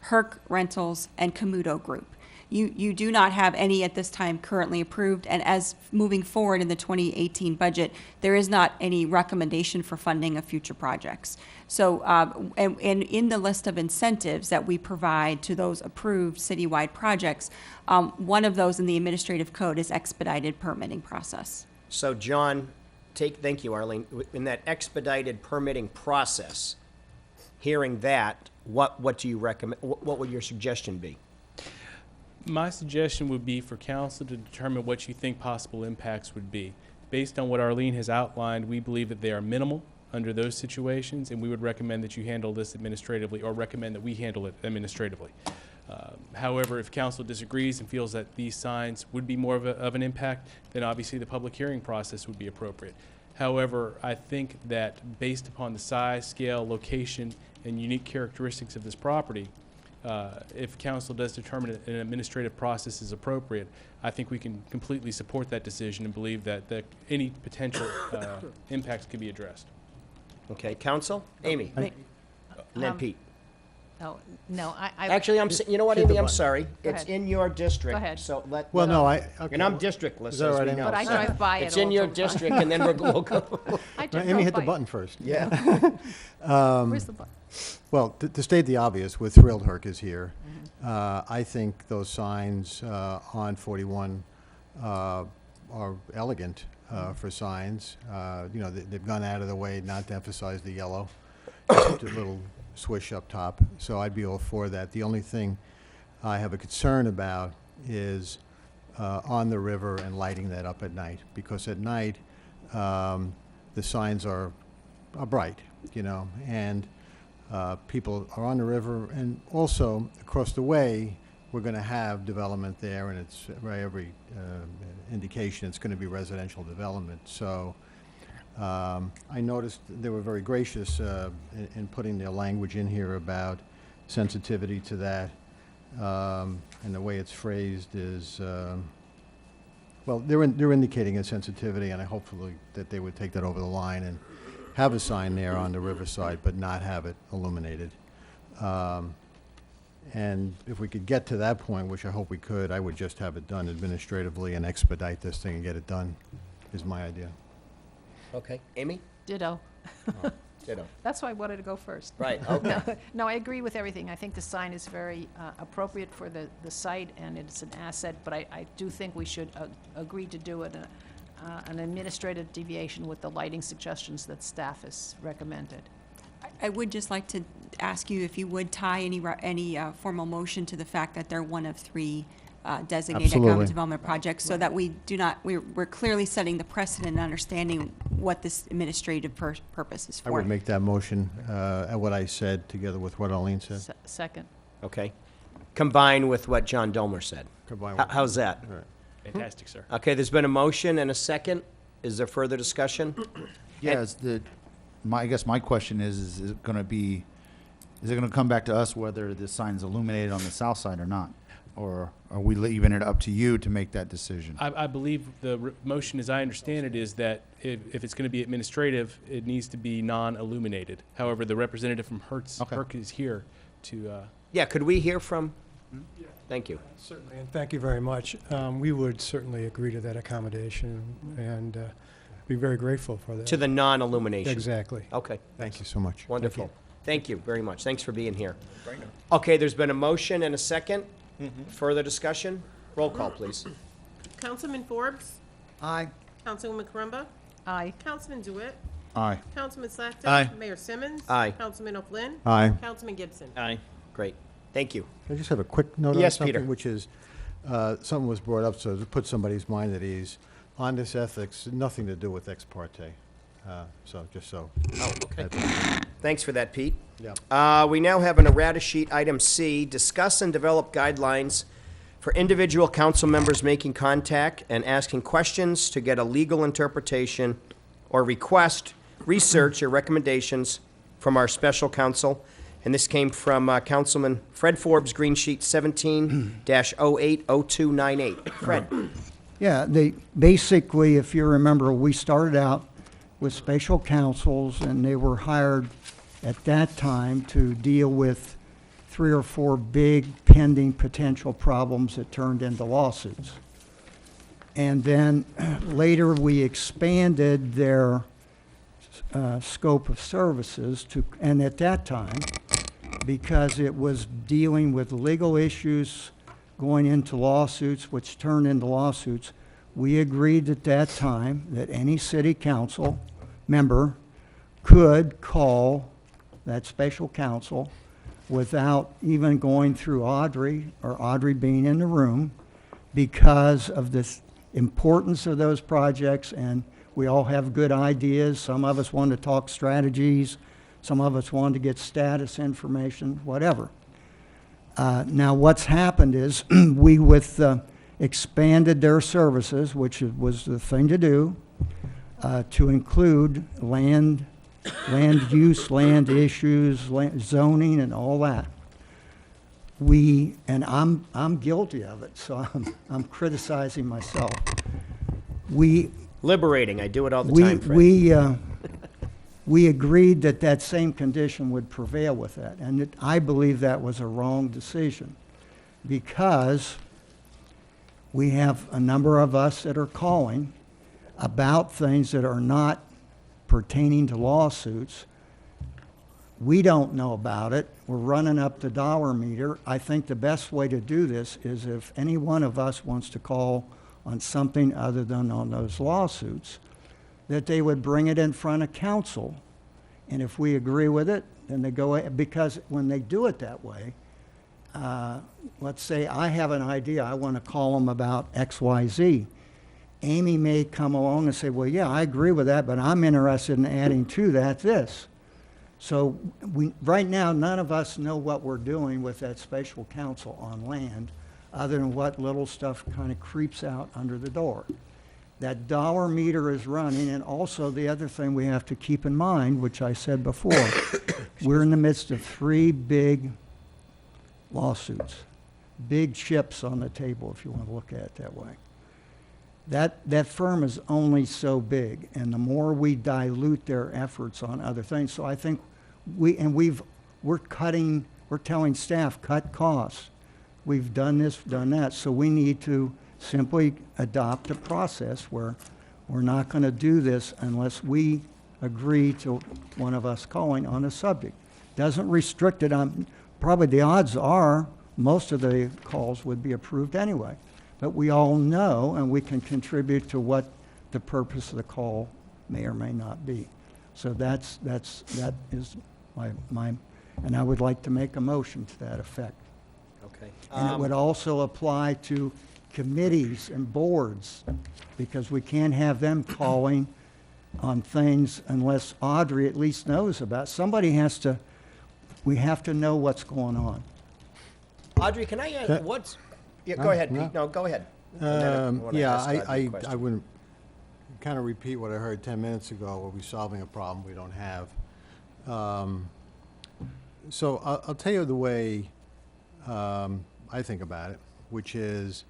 HERC Rentals, and Camuto Group. You do not have any at this time currently approved, and as moving forward in the 2018 budget, there is not any recommendation for funding of future projects. So, and in the list of incentives that we provide to those approved citywide projects, one of those in the administrative code is expedited permitting process. So, John, thank you, Arlene. In that expedited permitting process, hearing that, what do you recommend? What would your suggestion be? My suggestion would be for council to determine what you think possible impacts would be. Based on what Arlene has outlined, we believe that they are minimal under those situations, and we would recommend that you handle this administratively, or recommend that we handle it administratively. However, if council disagrees and feels that these signs would be more of an impact, then obviously the public hearing process would be appropriate. However, I think that based upon the size, scale, location, and unique characteristics of this property, if council does determine an administrative process is appropriate, I think we can completely support that decision and believe that any potential impacts can be addressed. Okay, council? Amy? And then Pete. No, I. Actually, you know what, Amy, I'm sorry. It's in your district. Go ahead. So Well, no, and I'm districtless, Is that as right, we Amy? know. But I so drive by it It's in your all the time. district, and then we'll go. Amy hit the button first. Yeah. Where's the button? Well, to state the obvious, we're thrilled HERC is here. I think those signs on 41 are elegant for signs. You know, they've gone out of the way not to emphasize the yellow, just a little swish up top. So I'd be all for that. The only thing I have a concern about is on the river and lighting that up at night, because at night the signs are bright, you know, and people are on the river, and also across the way we're going to have development there, and it's by every indication it's going to be residential development. So I noticed they were very gracious in putting their language in here about sensitivity to that, and the way it's phrased is, well, they're indicating a sensitivity, and I hopefully that they would take that over the line and have a sign there on the riverside, but not have it illuminated. And if we could get to that point, which I hope we could, I would just have it done administratively and expedite this thing and get it done, is my idea. Okay, Amy? Ditto. Ditto. That's why I wanted to go first. Right, okay. No, I agree with everything. I think the sign is very appropriate for the site, and it's an asset, but I do think we should agree to do it an administrative deviation with the lighting suggestions that staff has recommended. I would just like to ask you if you would tie any formal motion to the fact that they're one of 3 designate Absolutely. economic development projects so that we do not, we're clearly setting the precedent and understanding what this administrative purpose is for. I would make that motion, at what I said, together with what Arlene said. Second. Okay. Combine with what John Dolmer said. Combine H- with- How's that? All right. Fantastic, sir. Okay, there's been a motion and a second. Is there further discussion? Yeah, I guess my question is it gonna come back to us whether this sign's illuminated on the south side or not? Or are we leaving it up to you to make that decision? I believe the motion, as I understand it, is that if it's going to be administrative, it needs to be non-illuminated. However, the representative from Herc is here to. Yeah, could we hear from? Thank you. Certainly, and thank you very much. We would certainly agree to that accommodation and be very grateful for that. To the non-illumination? Exactly. Okay. Thank you so much. Wonderful. Thank you very much. Thanks for being here. Okay, there's been a motion and a second. Further discussion? Roll call, please. Councilman Forbes? Aye. Councilwoman Caramba? Aye. Councilman DeWitt? Aye. Councilman Slackton? Aye. Mayor Simmons? Aye. Councilman O'Flynn? Aye. Councilman Gibson? Aye. Great. Thank you. I just have a quick note on Yes, something, Peter. which is, something was brought up, so to put somebody's mind at ease. On this ethics, nothing to do with ex parte. So, just so. Oh, okay. Thanks for that, Pete. Yeah. We now have an errata sheet, item C, discuss and develop guidelines for individual council members making contact and asking questions to get a legal interpretation or request research or recommendations from our special counsel. And this came from Councilman Fred Forbes, Green Sheet 17-080298. Fred. Yeah, basically, if you remember, we started out with special counsels, and they were hired at that time to deal with 3 or 4 big pending potential problems that turned into lawsuits. And then later we expanded their scope of services and at that time, because it was dealing with legal issues going into lawsuits, which turned into lawsuits, we agreed at that time that any city council member could call that special counsel without even going through Audrey or Audrey being in the room because of the importance of those projects, and we all have good ideas. Some of us want to talk strategies. Some of us want to get status information, whatever. Now, what's happened is we expanded their services, which was the thing to do, to include land use, land issues, zoning, and all that. And I'm guilty of it, so I'm criticizing myself. Liberating. I do it all the time, Fred. We agreed that same condition would prevail with that, and I believe that was a wrong decision because we have a number of us that are calling about things that are not pertaining to lawsuits. We don't know about it. We're running up the dollar meter. I think the best way to do this is if any one of us wants to call on something other than on those lawsuits, that they would bring it in front of council. And if we agree with it, then they go, because when they do it that way, let's say I have an idea, I want to call them about X, Y, Z. Amy may come along and say, well, yeah, I agree with that, but I'm interested in adding to that this. So right now, none of us know what we're doing with that special counsel on land, other than what little stuff kind of creeps out under the door. That dollar meter is running, and also the other thing we have to keep in mind, which I said before, we're in the midst of 3 big lawsuits, big chips on the table, if you want to look at it that way. That firm is only so big, and the more we dilute their efforts on other things, so I think we're telling staff, cut costs. We've done this, done that, so we need to simply adopt a process where we're not going to do this unless we agree to one of us calling on a subject. Doesn't restrict it on, probably the odds are most of the calls would be approved anyway. But we all know, and we can contribute to what the purpose of the call may or may not be. So that is my, and I would like to make a motion to that effect. Okay. And it would also apply to committees and boards, because we can't have them calling on things unless Audrey at least knows about. Somebody has to, we have to know what's going on. Audrey, can I ask, That- what's, yeah, go Huh? ahead, No? Pete. No, go ahead. And then wanna Yeah, ask Audrey a I question. wouldn't kind of repeat what I heard 10 minutes ago. Are we solving a problem we don't have? So I'll tell you the way I think about it, which is,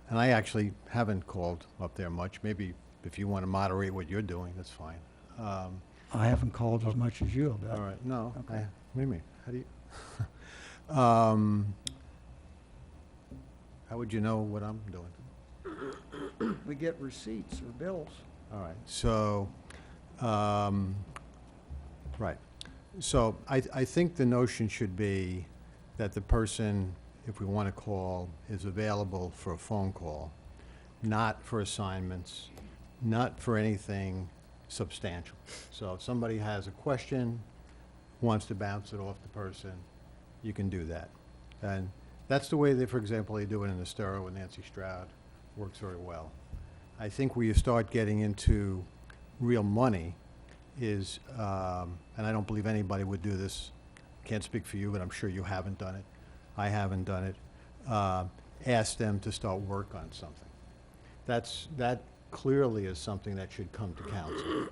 and I actually haven't called up there much. Maybe if you want to moderate what you're doing, that's fine. I haven't called as much as you about. All right, no. Okay. What do you mean? How do you? How would you know what I'm doing? We get receipts or bills. All right, so, right. So I think the notion should be that the person, if we want to call, is available for a phone call, not for assignments, not for anything substantial. So if somebody has a question, wants to bounce it off the person, you can do that. And that's the way they, for example, they do it in Estero with Nancy Stroud. Works very well. I think where you start getting into real money is, and I don't believe anybody would do this, can't speak for you, but I'm sure you haven't done it. I haven't done it. Ask them to start work on something. That clearly is something that should come to council.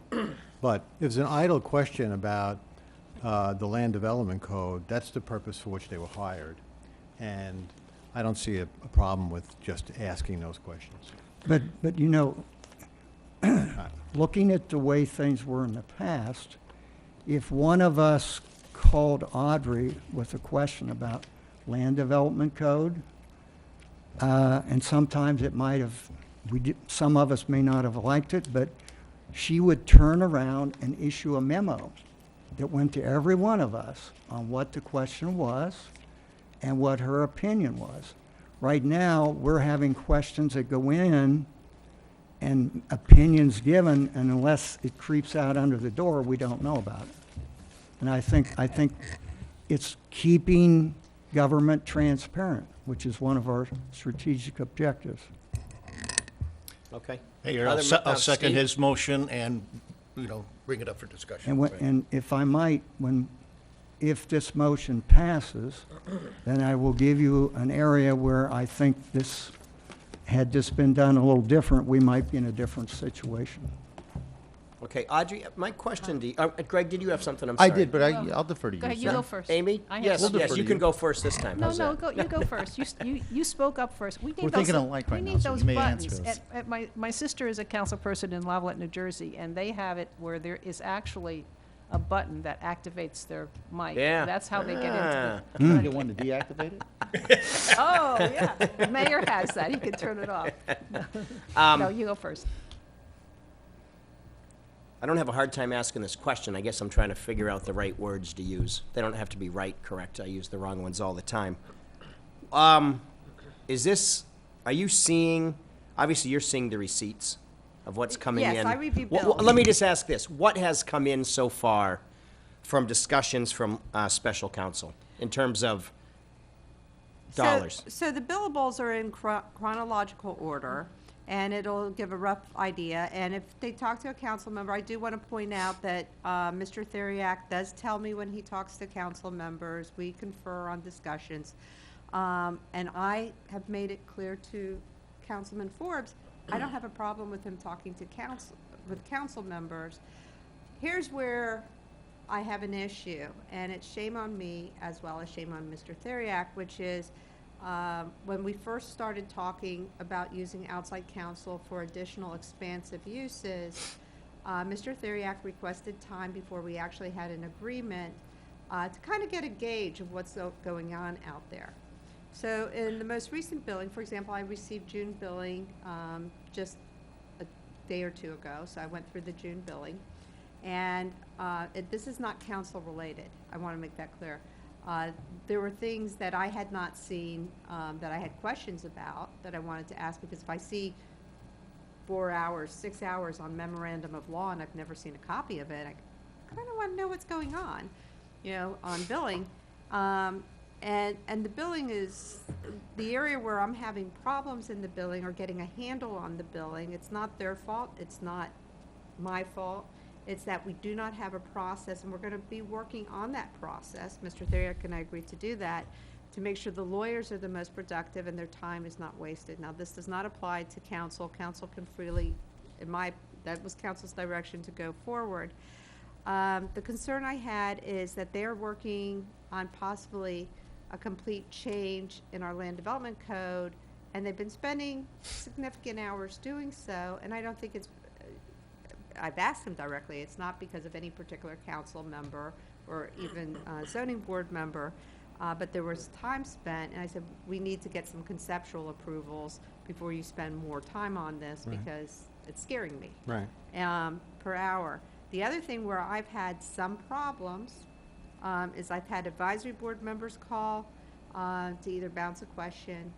But if it's an idle question about the land development code, that's the purpose for which they were hired. And I don't see a problem with just asking those questions. But you know, looking at the way things were in the past, if one of us called Audrey with a question about land development code, and sometimes it might have, some of us may not have liked it, but she would turn around and issue a memo that went to every one of us on what the question was and what her opinion was. Right now, we're having questions that go in and opinions given, and unless it creeps out under the door, we don't know about it. And I think it's keeping government transparent, which is one of our strategic objectives. Okay. Mayor, Other I'll second Steve? his motion and, bring it up for discussion. And if I might, if this motion passes, then I will give you an area where I think this, had this been done a little different, we might be in a different situation. Okay, Audrey, my question to you, Greg, did you have something? I'm I sorry. did, but I'll defer to you. Go ahead, you sir. go first. Amy? I have Yes, something. yes, you can go first this time. No, How's no, that? you go first. You spoke up first. We need We're those, thinking alike right we now, need so those you may buttons. answer us. My sister is a council person in Lovelet, New Jersey, and they have it where there is actually a button that activates their mic. Yeah. That's how they get into Can I get one to deactivate it? the. Oh, yeah. The mayor has that. He can turn it off. No, you go first. I don't have a hard time asking this question. I guess I'm trying to figure out the right words to use. They don't have to be right, correct? I use the wrong ones all the time. Is this, are you seeing, obviously you're seeing the receipts of what's coming in. Yes, I review Well, bills. let me just ask this. What has come in so far from discussions from special counsel in terms of dollars? So the billables are in chronological order, and it'll give a rough idea. And if they talk to a council member, I do want to point out that Mr. Theriak does tell me when he talks to council members. We confer on discussions. And I have made it clear to Councilman Forbes, I don't have a problem with him talking to council members. Here's where I have an issue, and it's shame on me as well as shame on Mr. Theriak, which is when we first started talking about using outside counsel for additional expansive uses, Mr. Theriak requested time before we actually had an agreement to kind of get a gauge of what's going on out there. So in the most recent billing, for example, I received June billing just a day or two ago, so I went through the June billing. And this is not council related. I want to make that clear. There were things that I had not seen that I had questions about that I wanted to ask, because if I see 4 hours, 6 hours on memorandum of law and I've never seen a copy of it, I kind of want to know what's going on, on billing. And the billing is, the area where I'm having problems in the billing or getting a handle on the billing, it's not their fault, it's not my fault. It's that we do not have a process, and we're gonna be working on that process. Mr. Theriak and I agreed to do that, to make sure the lawyers are the most productive and their time is not wasted. Now, this does not apply to council. Council can freely, that was council's direction to go forward. The concern I had is that they're working on possibly a complete change in our land development code, and they've been spending significant hours doing so, and I don't think it's, I've asked them directly, it's not because of any particular council member or even zoning board member, but there was time spent, and I said, we need to get some conceptual approvals before you spend more time on this, Right. because it's scaring me. Right. Per hour. The other thing where I've had some problems is I've had advisory board members call to either bounce a question,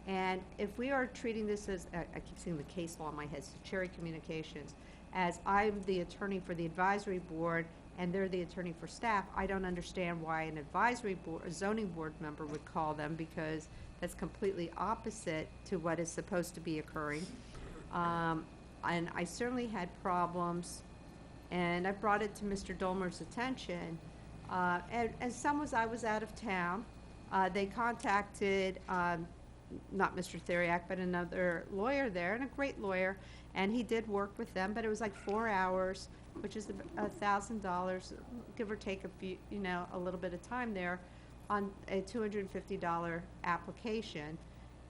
and if we are treating this as, I keep seeing the case law in my head, so Cherry Communications, as I'm the attorney for the advisory board and they're the attorney for staff, I don't understand why an advisory board, a zoning board member would call them, because that's completely opposite to what is supposed to be occurring. And I certainly had problems, and I brought it to Mr. Dolmer's attention, and some was I was out of town. They contacted, not Mr. Theriak, but another lawyer there, and a great lawyer, and he did work with them, but it was like 4 hours, which is $1,000, give or take a few, a little bit of time there, on a $250 application.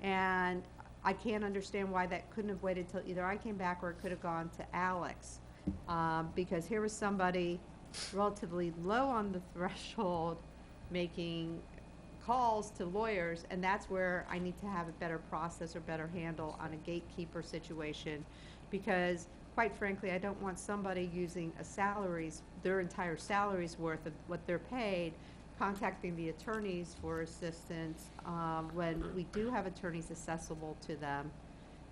And I can't understand why that couldn't have waited till either I came back or it could have gone to Alex. Because here was somebody relatively low on the threshold making calls to lawyers, and that's where I need to have a better process or better handle on a gatekeeper situation, because quite frankly, I don't want somebody using their entire salary's worth of what they're paid, contacting the attorneys for assistance, when we do have attorneys accessible to them,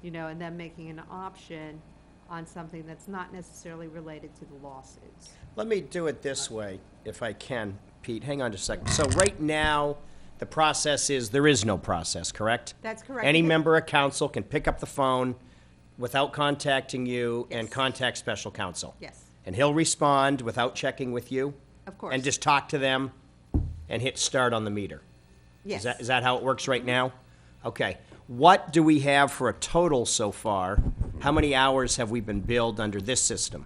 and then making an option on something that's not necessarily related to the lawsuits. Let me do it this way, if I can, Pete. Hang on just a second. So right now, the process is, there is no process, correct? That's correct. Any member of council can pick up the phone without contacting you and contact special counsel. Yes. And he'll respond without checking with you? Of course. And just talk to them and hit start on the meter? Yes. Is that how it works right now? Okay. What do we have for a total so far? How many hours have we been billed under this system?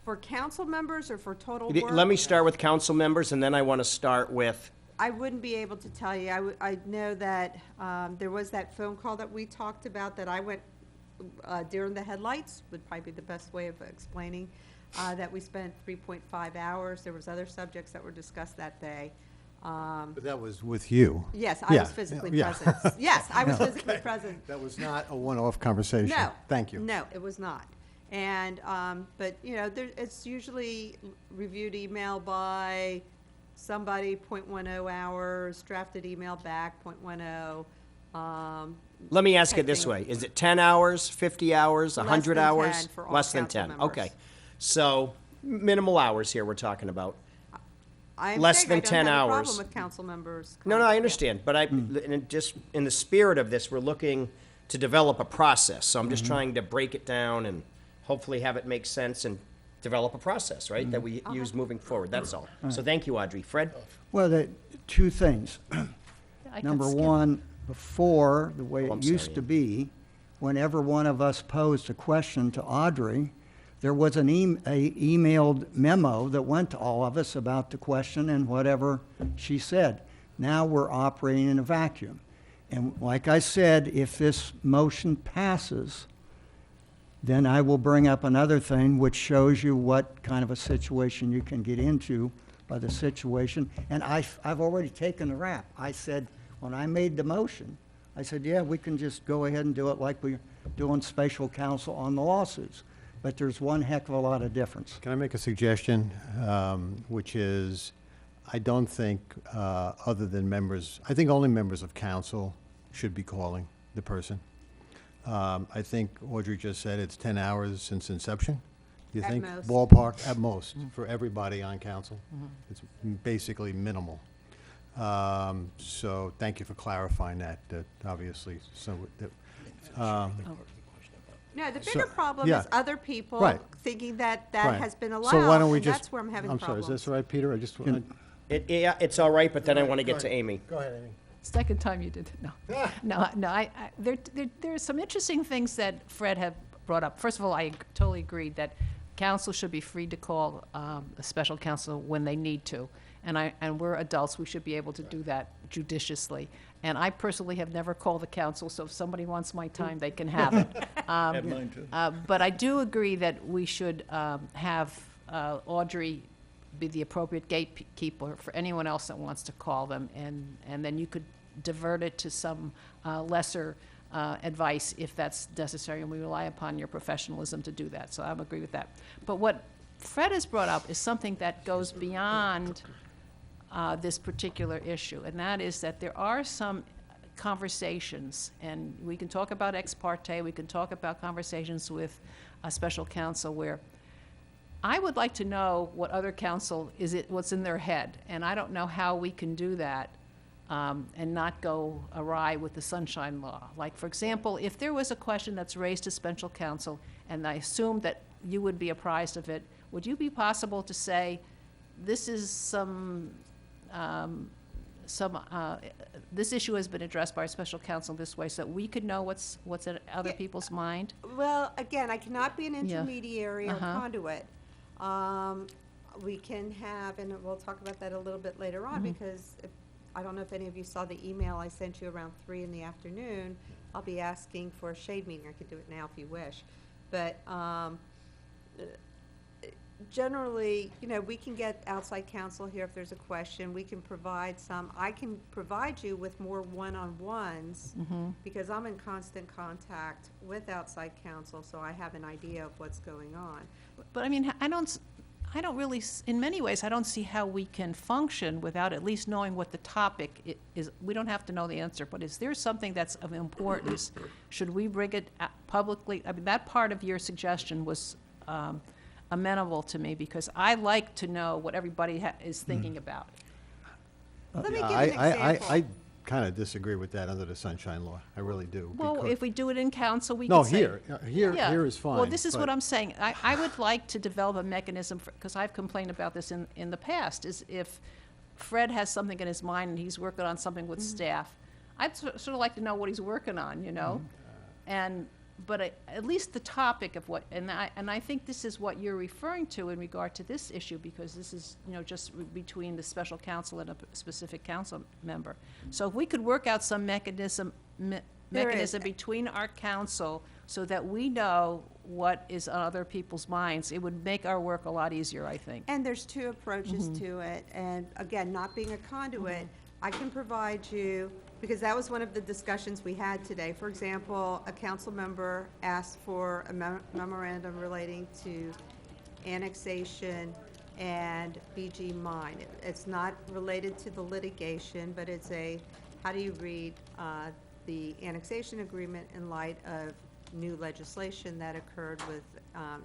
For council members or for total work? Let me start with council members, and then I want to start with, I wouldn't be able to tell you. I know that there was that phone call that we talked about that I went deer in the headlights, would probably be the best way of explaining, that we spent 3.5 hours. There was other subjects that were discussed that day. But that was with you. Yes, I was physically present. Yes, I was physically present. That was not a one-off conversation. No. Thank you. No, it was not. And, but, it's usually reviewed email by somebody, 0.10 hours, drafted email back, 0.10. let me ask it this typing. way. Is it 10 hours, 50 hours, 100 than hours? 10 for all Less than council 10, members. okay. So minimal hours here we're talking about. I'm Less saying than I don't 10 have a hours. problem with council members. No, I understand, but just in the spirit of this, we're looking to develop a process. So I'm just trying to break it down and hopefully have it make sense and develop a process, right, that we use moving forward, that's all. So thank you, Audrey. Fred? Well, two things. I Number could skip. one, before, the way Oh, I'm it used sorry. to be, whenever one of us posed a question to Audrey, there was an emailed memo that went to all of us about the question and whatever she said. Now we're operating in a vacuum. And like I said, if this motion passes, then I will bring up another thing which shows you what kind of a situation you can get into by the situation. And I've already taken the rap. I said, when I made the motion, I said, yeah, we can just go ahead and do it like we're doing special counsel on the lawsuits. But there's one heck of a lot of difference. Can I make a suggestion, which is, I don't think other than members, I think only members of council should be calling the person. I think Audrey just said it's 10 hours since inception. Do you At think most. ballpark at most for everybody on council? It's basically minimal. So thank you for clarifying that, obviously, so that, No, the So- bigger problem yeah. is other people Right. thinking that that right. has been So allowed, why don't we and just? that's where I'm having I'm sorry, problems. is this all right, Peter? I just, want. Yeah, it's all right, but then I want to get to Amy. Go ahead, Amy. Second time you did it. No, no. There are some interesting things that Fred have brought up. First of all, I totally agree that council should be free to call a special counsel when they need to, and we're adults. We should be able to do that judiciously. And I personally have never called the council, so if somebody wants my time, they can have it. Have mine too. But I do agree that we should have Audrey be the appropriate gatekeeper for anyone else that wants to call them, and then you could divert it to some lesser advice if that's necessary, and we rely upon your professionalism to do that. So I agree with that. But what Fred has brought up is something that goes beyond this particular issue, and that is that there are some conversations, and we can talk about ex parte, we can talk about conversations with a special counsel where I would like to know what other counsel what's in their head, and I don't know how we can do that and not go awry with the sunshine law. Like, for example, if there was a question that's raised to special counsel, and I assume that you would be apprised of it, would you be possible to say, this is this issue has been addressed by our special counsel this way, so that we could know what's in other people's mind? Well, again, I cannot be an Yeah. intermediary or Uh-huh. conduit. We can have, and we'll talk about that a little bit later on, because I don't know if any of you saw the email I sent you around 3 in the afternoon. I'll be asking for a shade meeting. I could do it now if you wish. But generally, we can get outside counsel here if there's a question. We can provide some. I can provide you with more one-on-ones because I'm in constant contact with outside counsel, so I have an idea of what's going on. But I mean, I don't really, in many ways, I don't see how we can function without at least knowing what the topic is. We don't have to know the answer, but is there something that's of importance? Should we bring it publicly? I mean, that part of your suggestion was amenable to me, because I like to know what everybody is thinking about. Let me give an example. I kind of disagree with that under the sunshine law. I really do. Well, because- if we do it in council, we No, can say. here is fine. Well, this is what but- I'm saying. I would like to develop a mechanism, because I've complained about this in the past, is if Fred has something in his mind and he's working on something with staff, I'd sort of like to know what he's working on, But at least the topic of what, and I think this is what you're referring to in regard to this issue, because this is, just between the special counsel and a specific council member. So if we could work out some mechanism between our council so that we know what is on other people's minds, it would make our work a lot easier, I think. And there's two approaches to it. And again, not being a conduit, I can provide you, because that was one of the discussions we had today. For example, a council member asked for a memorandum relating to annexation and BG Mine. It's not related to the litigation, but it's how do you read the annexation agreement in light of new legislation that occurred with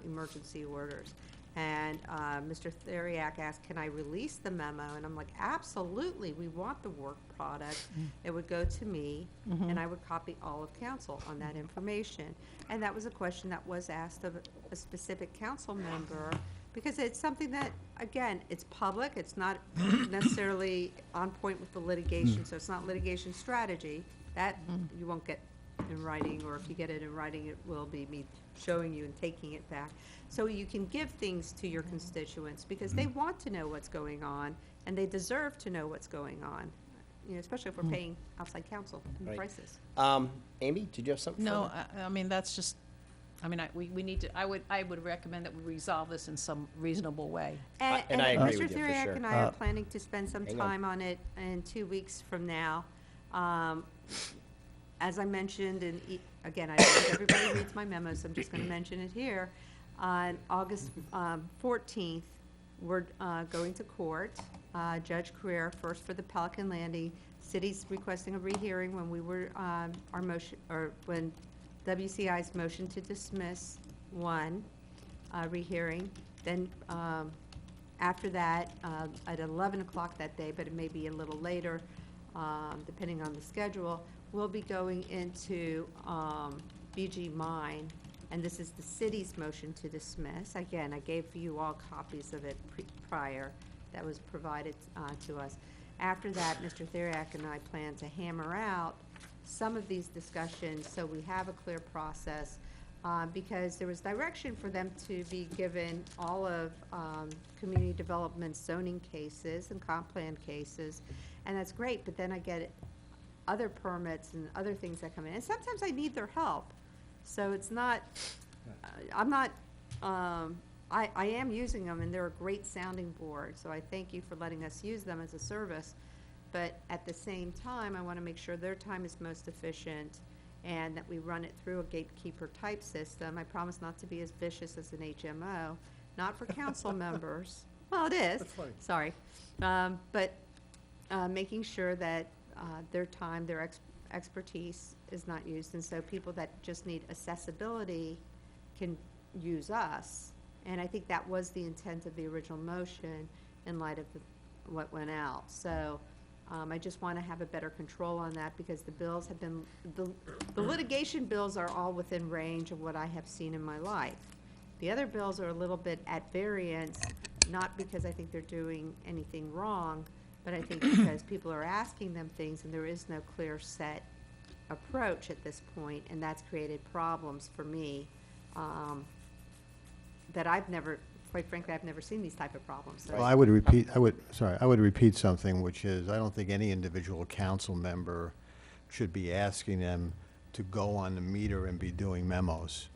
emergency orders. And Mr. Theriak asked, can I release the memo? And I'm like, absolutely, we want the work product. It would go to me, and I would copy all of council on that information. And that was a question that was asked of a specific council member, because it's something that, again, it's public, it's not necessarily on point with the litigation, so it's not litigation strategy. That you won't get in writing, or if you get it in writing, it will be me showing you and taking it back. So you can give things to your constituents because they want to know what's going on, and they deserve to know what's going on, especially if we're paying outside counsel and Right. prices. Amy, did you have something? No, further? I mean, that's just, we need to, I would recommend that we resolve this in some reasonable way. And I agree Mr. with you, for Theriak sure. and I are planning to spend some hang on. time on it in 2 weeks from now. As I mentioned, and again, I don't think everybody reads my memos, so I'm just going to mention it here. On August 14th, we're going to court. Judge Carrere, first for the Pelican Landing. City's requesting a rehearing when we were, our motion, or when WCI's motion to dismiss won, rehearing. Then After that, at 11 o'clock that day, but it may be a little later, depending on the schedule, we'll be going into BG Mine, and this is the city's motion to dismiss. Again, I gave you all copies of it prior that was provided to us. After that, Mr. Theriak and I plan to hammer out some of these discussions so we have a clear process, because there was direction for them to be given all of community development zoning cases and comp plan cases, and that's great, but then I get other permits and other things that come in, and sometimes I need their help. So it's not, I'm not, I am using them, and they're a great sounding board, so I thank you for letting us use them as a service. But at the same time, I want to make sure their time is most efficient and that we run it through a gatekeeper type system. I promise not to be as vicious as an HMO, not for council members. Well, it is. That's funny. Sorry. But making sure that their time, their expertise is not used. And so people that just need accessibility can use us. And I think that was the intent of the original motion in light of what went out. So I just want to have a better control on that, because the bills have been, the litigation bills are all within range of what I have seen in my life. The other bills are a little bit at variance, not because I think they're doing anything wrong, but I think because people are asking them things and there is no clear set approach at this point, and that's created problems for me that I've never, quite frankly, I've never seen these type of problems. So Well, I would repeat something, which is, I don't think any individual council member should be asking them to go on the meter and be doing memos.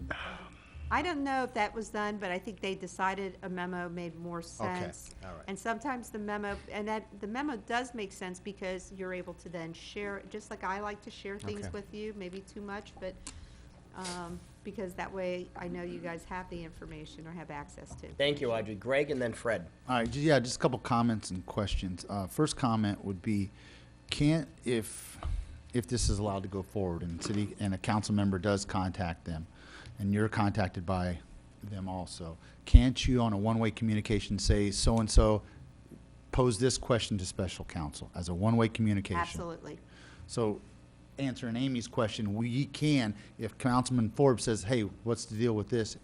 I don't know if that was done, but I think they decided a memo made more sense. all right. And sometimes the memo, and that, the memo does make sense because you're able to then share, just like I like to share things Okay. with you, maybe too much, but, because that way I know you guys have the information or have access to. Thank you, Audrey. Greg and then Fred. All right, yeah, just a couple comments and questions. First comment would be, if this is allowed to go forward and city, and a council member does contact them, and you're contacted by them also, can't you on a one-way communication say, so-and-so pose this question to special counsel as a one-way communication? Absolutely. So, answering Amy's question, we can, if Councilman Forbes says, hey, what's the deal with this,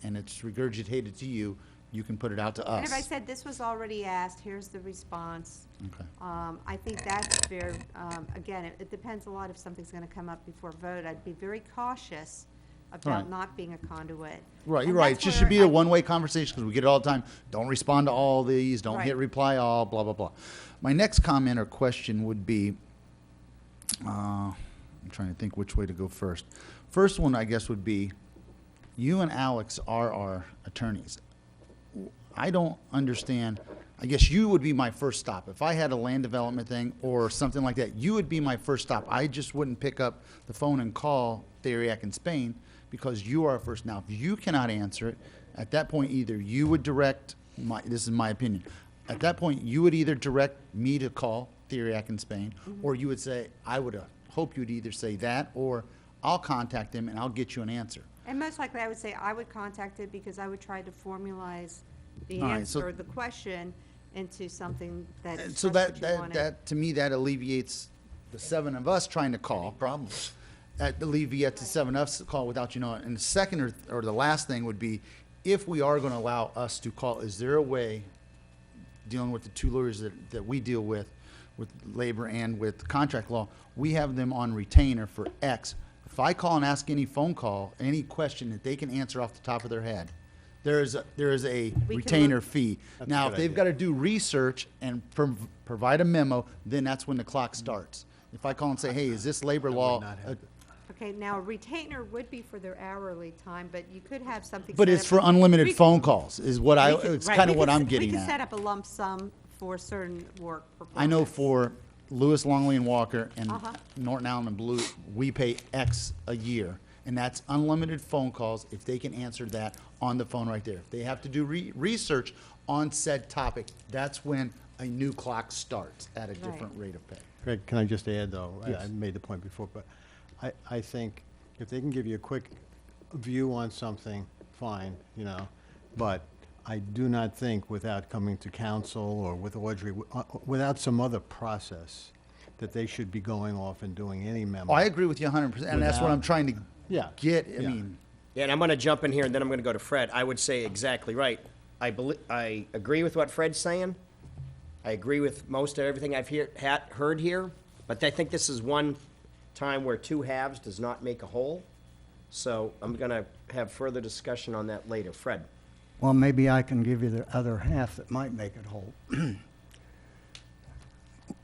and it's regurgitated to you, you can put it out to us. And if I said this was already asked, here's the response. Okay. I think that's fair. Again, it depends a lot if something's gonna come up before vote. I'd be very cautious about Right. not being a conduit. Right, you're And right. It that's just where should be I- a one-way conversation, because we get it all the time. Don't respond to all these, don't hit Right. reply all, blah, blah, blah. My next comment or question would be, I'm trying to think which way to go first. First one, I guess, would be, you and Alex are our attorneys. I don't understand, I guess you would be my first stop. If I had a land development thing or something like that, you would be my first stop. I just wouldn't pick up the phone and call Theriak in Spain, because you are first. Now, if you cannot answer it, at that point, either you would direct, this is my opinion, at that point, you would either direct me to call Theriak in Spain, or you would say, I would hope you'd either say that, or I'll contact him and I'll get you an answer. And most likely, I would say I would contact it because I would try to formalize the All right, so- answer, the question, into something that And expresses so what you that, wanted. to me, that alleviates the seven of us trying to call. Problems. That alleviates the seven of us to call without you knowing. And the second or the last thing would be, if we are going to allow us to call, is there a way, dealing with the two lawyers that we deal with labor and with contract law, we have them on retainer for X. If I call and ask any phone call, any question that they can answer off the top of their head, there is a retainer fee. That's a Now, good if they've idea. got to do research and provide a memo, then that's when the clock starts. If I call and say, hey, is this labor law? Okay, now a retainer would be for their hourly time, but you could have something. But set it's up- for unlimited we- phone calls, is what we could- it's right, kind we of what could I'm s- getting We could set at. up a lump sum for certain work I know performance. for Lewis, Longley, and Walker, and Uh-huh. Norton Allen and Blue, we pay X a year. And that's unlimited phone calls if they can answer that on the phone right there. If they have to do research on said topic, that's when a new clock starts at a different rate of pay. Greg, can I just add, though? Yes. I made the point before, but I think if they can give you a quick view on something, fine, but I do not think without coming to council or with Audrey, without some other process, that they should be going off and doing any memo. Oh, I agree with you 100%, and that's what I'm trying to Yeah. get. I Yeah. mean, Yeah, and I'm going to jump in here, and then I'm going to go to Fred. I would say exactly right. I agree with what Fred's saying. I agree with most of everything I've heard here, but I think this is one time where two halves does not make a whole. So I'm going to have further discussion on that later. Fred? Well, maybe I can give you the other half that might make it whole.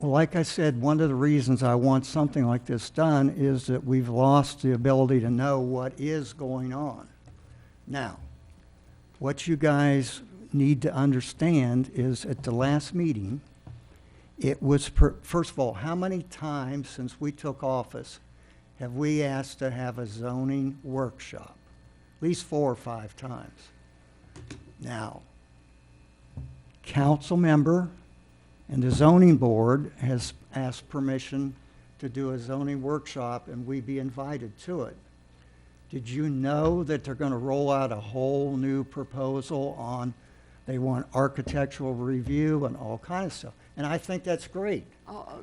Well, like I said, one of the reasons I want something like this done is that we've lost the ability to know what is going on. Now, what you guys need to understand is at the last meeting, it was, first of all, how many times since we took office have we asked to have a zoning workshop? At least 4 or 5 times. Now, council member and the zoning board has asked permission to do a zoning workshop, and we be invited to it. Did you know that they're going to roll out a whole new proposal on, they want architectural review and all kinds of stuff? And I think that's great.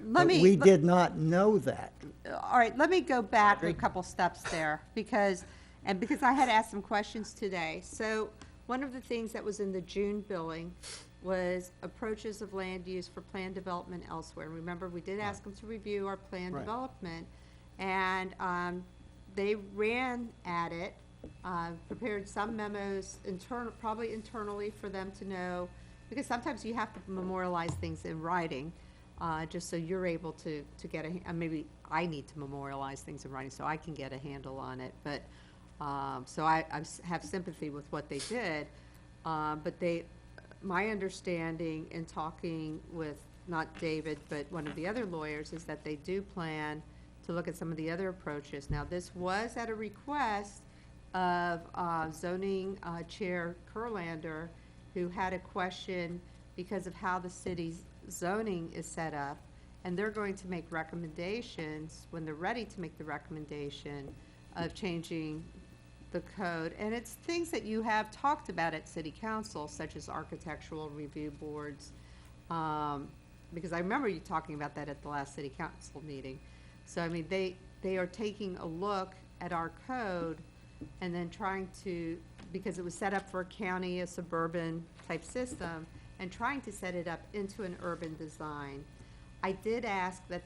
We did not know that. All right, let me go back a couple steps there, because I had asked some questions today. So one of the things that was in the June billing was approaches of land use for planned development elsewhere. Remember, we did ask them to review our planned development, and they ran at it, prepared some memos probably internally for them to know, because sometimes you have to memorialize things in writing, just so you're able to get maybe I need to memorialize things in writing so I can get a handle on it. But so I have sympathy with what they did, but my understanding in talking with not David but one of the other lawyers is that they do plan to look at some of the other approaches. Now, this was at a request of zoning chair Kurlander, who had a question because of how the city's zoning is set up, and they're going to make recommendations when they're ready to make the recommendation of changing the code. And it's things that you have talked about at city council, such as architectural review boards, because I remember you talking about that at the last city council meeting. So, I mean, they are taking a look at our code and then trying to, because it was set up for a county, a suburban type system, and trying to set it up into an urban design. I did ask that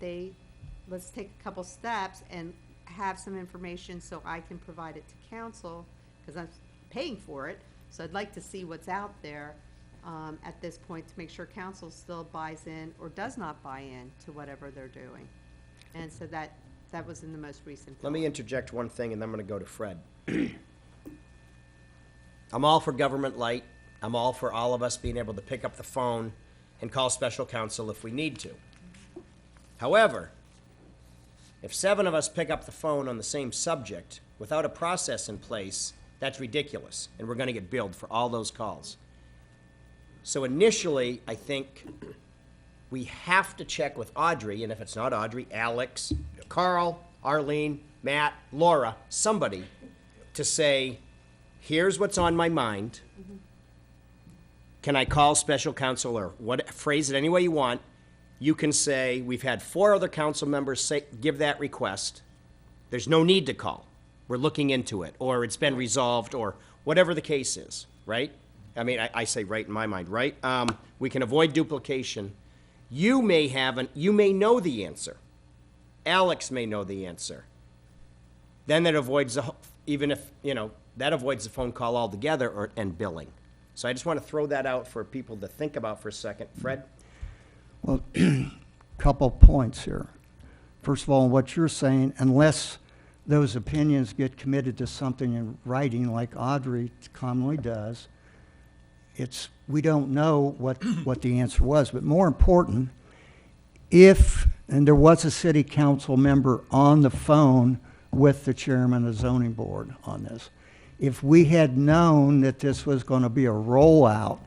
let's take a couple steps and have some information so I can provide it to council, because I'm paying for it. So I'd like to see what's out there at this point to make sure council still buys in or does not buy in to whatever they're doing. And so that was in the most recent. Let me interject one thing, and then I'm going to go to Fred. I'm all for government light. I'm all for all of us being able to pick up the phone and call special counsel if we need to. However, if 7 of us pick up the phone on the same subject without a process in place, that's ridiculous, and we're going to get billed for all those calls. So initially, I think we have to check with Audrey, and if it's not Audrey, Alex, Carl, Arlene, Matt, Laura, somebody, to say, here's what's on my mind. Can I call special counsel, or phrase it any way you want? You can say, we've had 4 other council members give that request. There's no need to call. We're looking into it, or it's been resolved, or whatever the case is, right? I mean, I say right in my mind, right? We can avoid duplication. You may know the answer. Alex may know the answer. Then that avoids that avoids the phone call altogether and billing. So I just want to throw that out for people to think about for a second. Fred? Well, couple points here. First of all, what you're saying, unless those opinions get committed to something in writing like Audrey commonly does, we don't know what the answer was. But more important, and there was a city council member on the phone with the chairman of the zoning board on this, if we had known that this was going to be a rollout,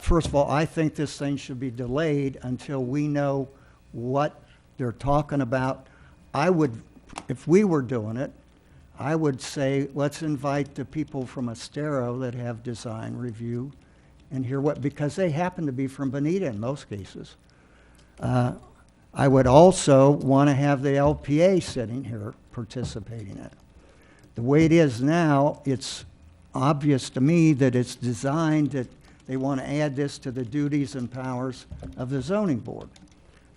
first of all, I think this thing should be delayed until we know what they're talking about. If we were doing it, I would say, let's invite the people from Estero that have design review and hear what, because they happen to be from Bonita in most cases. I would also want to have the LPA sitting here participating in it. The way it is now, it's obvious to me that it's designed that they want to add this to the duties and powers of the zoning board.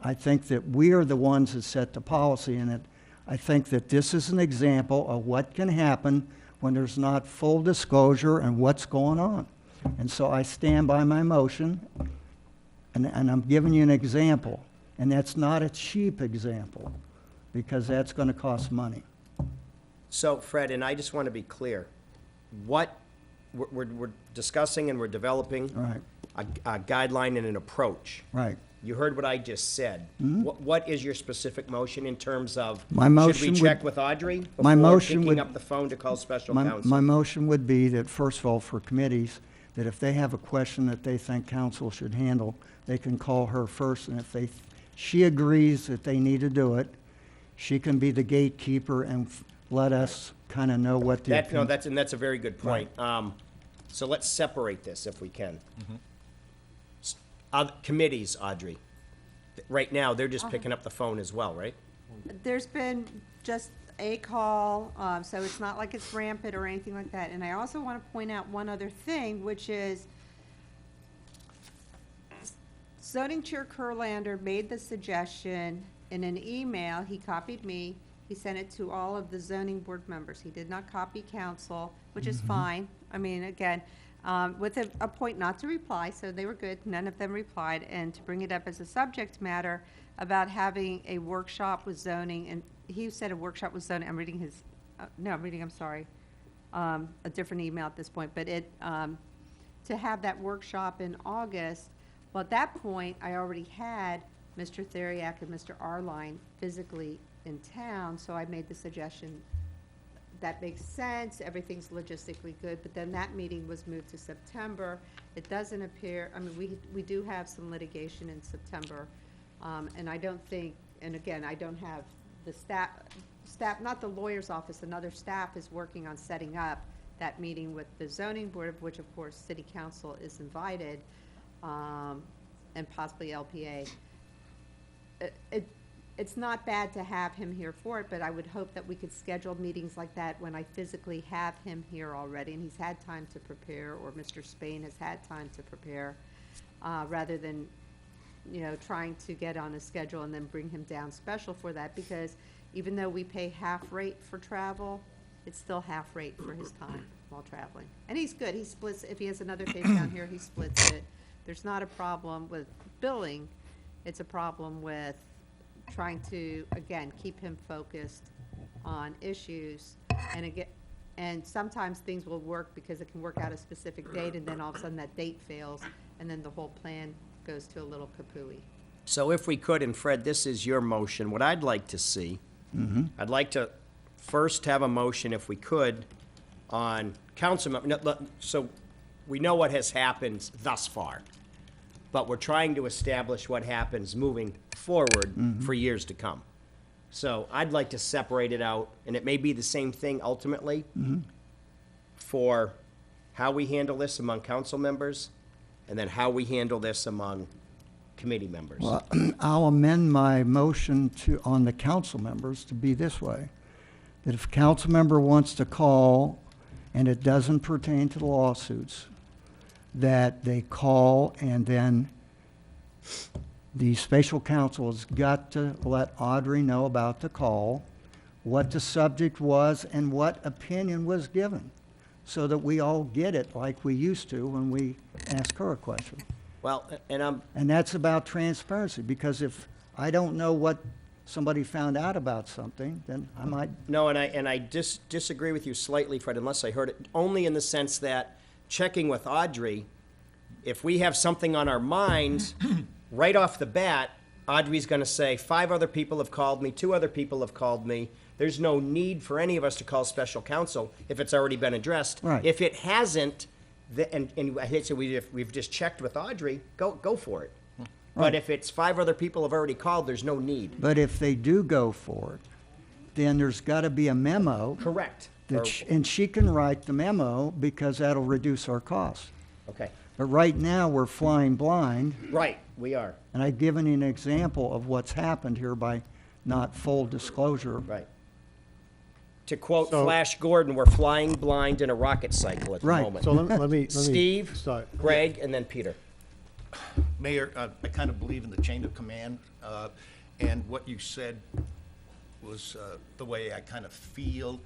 I think that we are the ones that set the policy in it. I think that this is an example of what can happen when there's not full disclosure and what's going on. And so I stand by my motion, and I'm giving you an example. And that's not a cheap example, because that's going to cost money. So, Fred, and I just want to be clear, what we're discussing and we're developing Right. a guideline and an approach. Right. You heard what I just said. Mhm. What is your specific motion in terms of, My should motion we would- check with Audrey my before motion picking would- up the phone to call special My counsel? motion would be that, first of all, for committees, that if they have a question that they think council should handle, they can call her first, and if she agrees that they need to do it, she can be the gatekeeper and let us kind of know what the. No, that's a very good point. So let's separate this if we can. Committees, Audrey. Right now, they're just picking up the phone as well, right? There's been just a call, so it's not like it's rampant or anything like that. And I also want to point out one other thing, which is Zoning Chair Kurlander made the suggestion in an email. He copied me. He sent it to all of the zoning board members. He did not copy council, which is fine. I mean, again, with a point not to reply, so they were good. None of them replied. And to bring it up as a subject matter about having a workshop with zoning, and he said a workshop with zoning. I'm reading his, I'm sorry, a different email at this point. But to have that workshop in August, well, at that point, I already had Mr. Theriak and Mr. Arline physically in town, so I made the suggestion that makes sense, everything's logistically good, but then that meeting was moved to September. It doesn't appear, I mean, we do have some litigation in September, and I don't think, and again, I don't have the staff, not the lawyer's office, another staff is working on setting up that meeting with the zoning board, of which, of course, city council is invited, and possibly LPA. It's not bad to have him here for it, but I would hope that we could schedule meetings like that when I physically have him here already, and he's had time to prepare, or Mr. Spain has had time to prepare, rather than, trying to get on a schedule and then bring him down special for that, because even though we pay half rate for travel, it's still half rate for his time while traveling. And he's good. He splits, if he has another case down here, he splits it. There's not a problem with billing. It's a problem with trying to, again, keep him focused on issues. And sometimes things will work because it can work out a specific date, and then all of a sudden that date fails, and then the whole plan goes to a little kapooey. So if we could, and Fred, this is your motion, what I'd like to see, I'd like to first have a motion, if we could, on council, so we know what has happened thus far, but we're trying to establish what happens moving forward for years to come. So I'd like to separate it out, and it may be the same thing ultimately for how we handle this among council members, and then how we handle this among committee members. Well, I'll amend my motion on the council members to be this way, that if a council member wants to call and it doesn't pertain to the lawsuits, that they call, and then the special counsel has got to let Audrey know about the call, what the subject was, and what opinion was given, so that we all get it like we used to when we ask her a question. Well, and that's about transparency, because if I don't know what somebody found out about something, then I might. No, and I disagree with you slightly, Fred, unless I heard it, only in the sense that checking with Audrey, if we have something on our minds, right off the bat, Audrey's going to say, 5 other people have called me, 2 other people have called me. There's no need for any of us to call special counsel if it's already been addressed. Right. If it hasn't, and I hate to say we've just checked with Audrey, go for it. But if it's 5 other people have already called, there's no need. But if they do go for it, then there's got to be a memo. Correct. And she can write the memo because that'll reduce our costs. Okay. But right now, we're flying blind. Right, we are. And I've given you an example of what's happened here by not full disclosure. Right. To quote Flash Gordon, we're flying blind in a rocket cycle at the Right. moment. So let me Steve, start. Greg, and then Peter. Mayor, I kind of believe in the chain of command, and what you said was the way I kind of feel.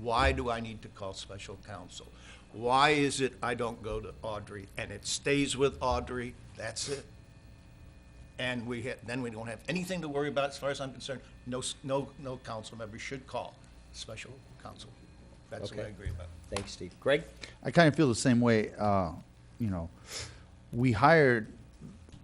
Why do I need to call special counsel? Why is it I don't go to Audrey and it stays with Audrey? That's it. And then we don't have anything to worry about as far as I'm concerned. No council member should call special counsel. That's what I agree about. Thanks, Steve. Greg? I kind of feel the same way. You know, we hired,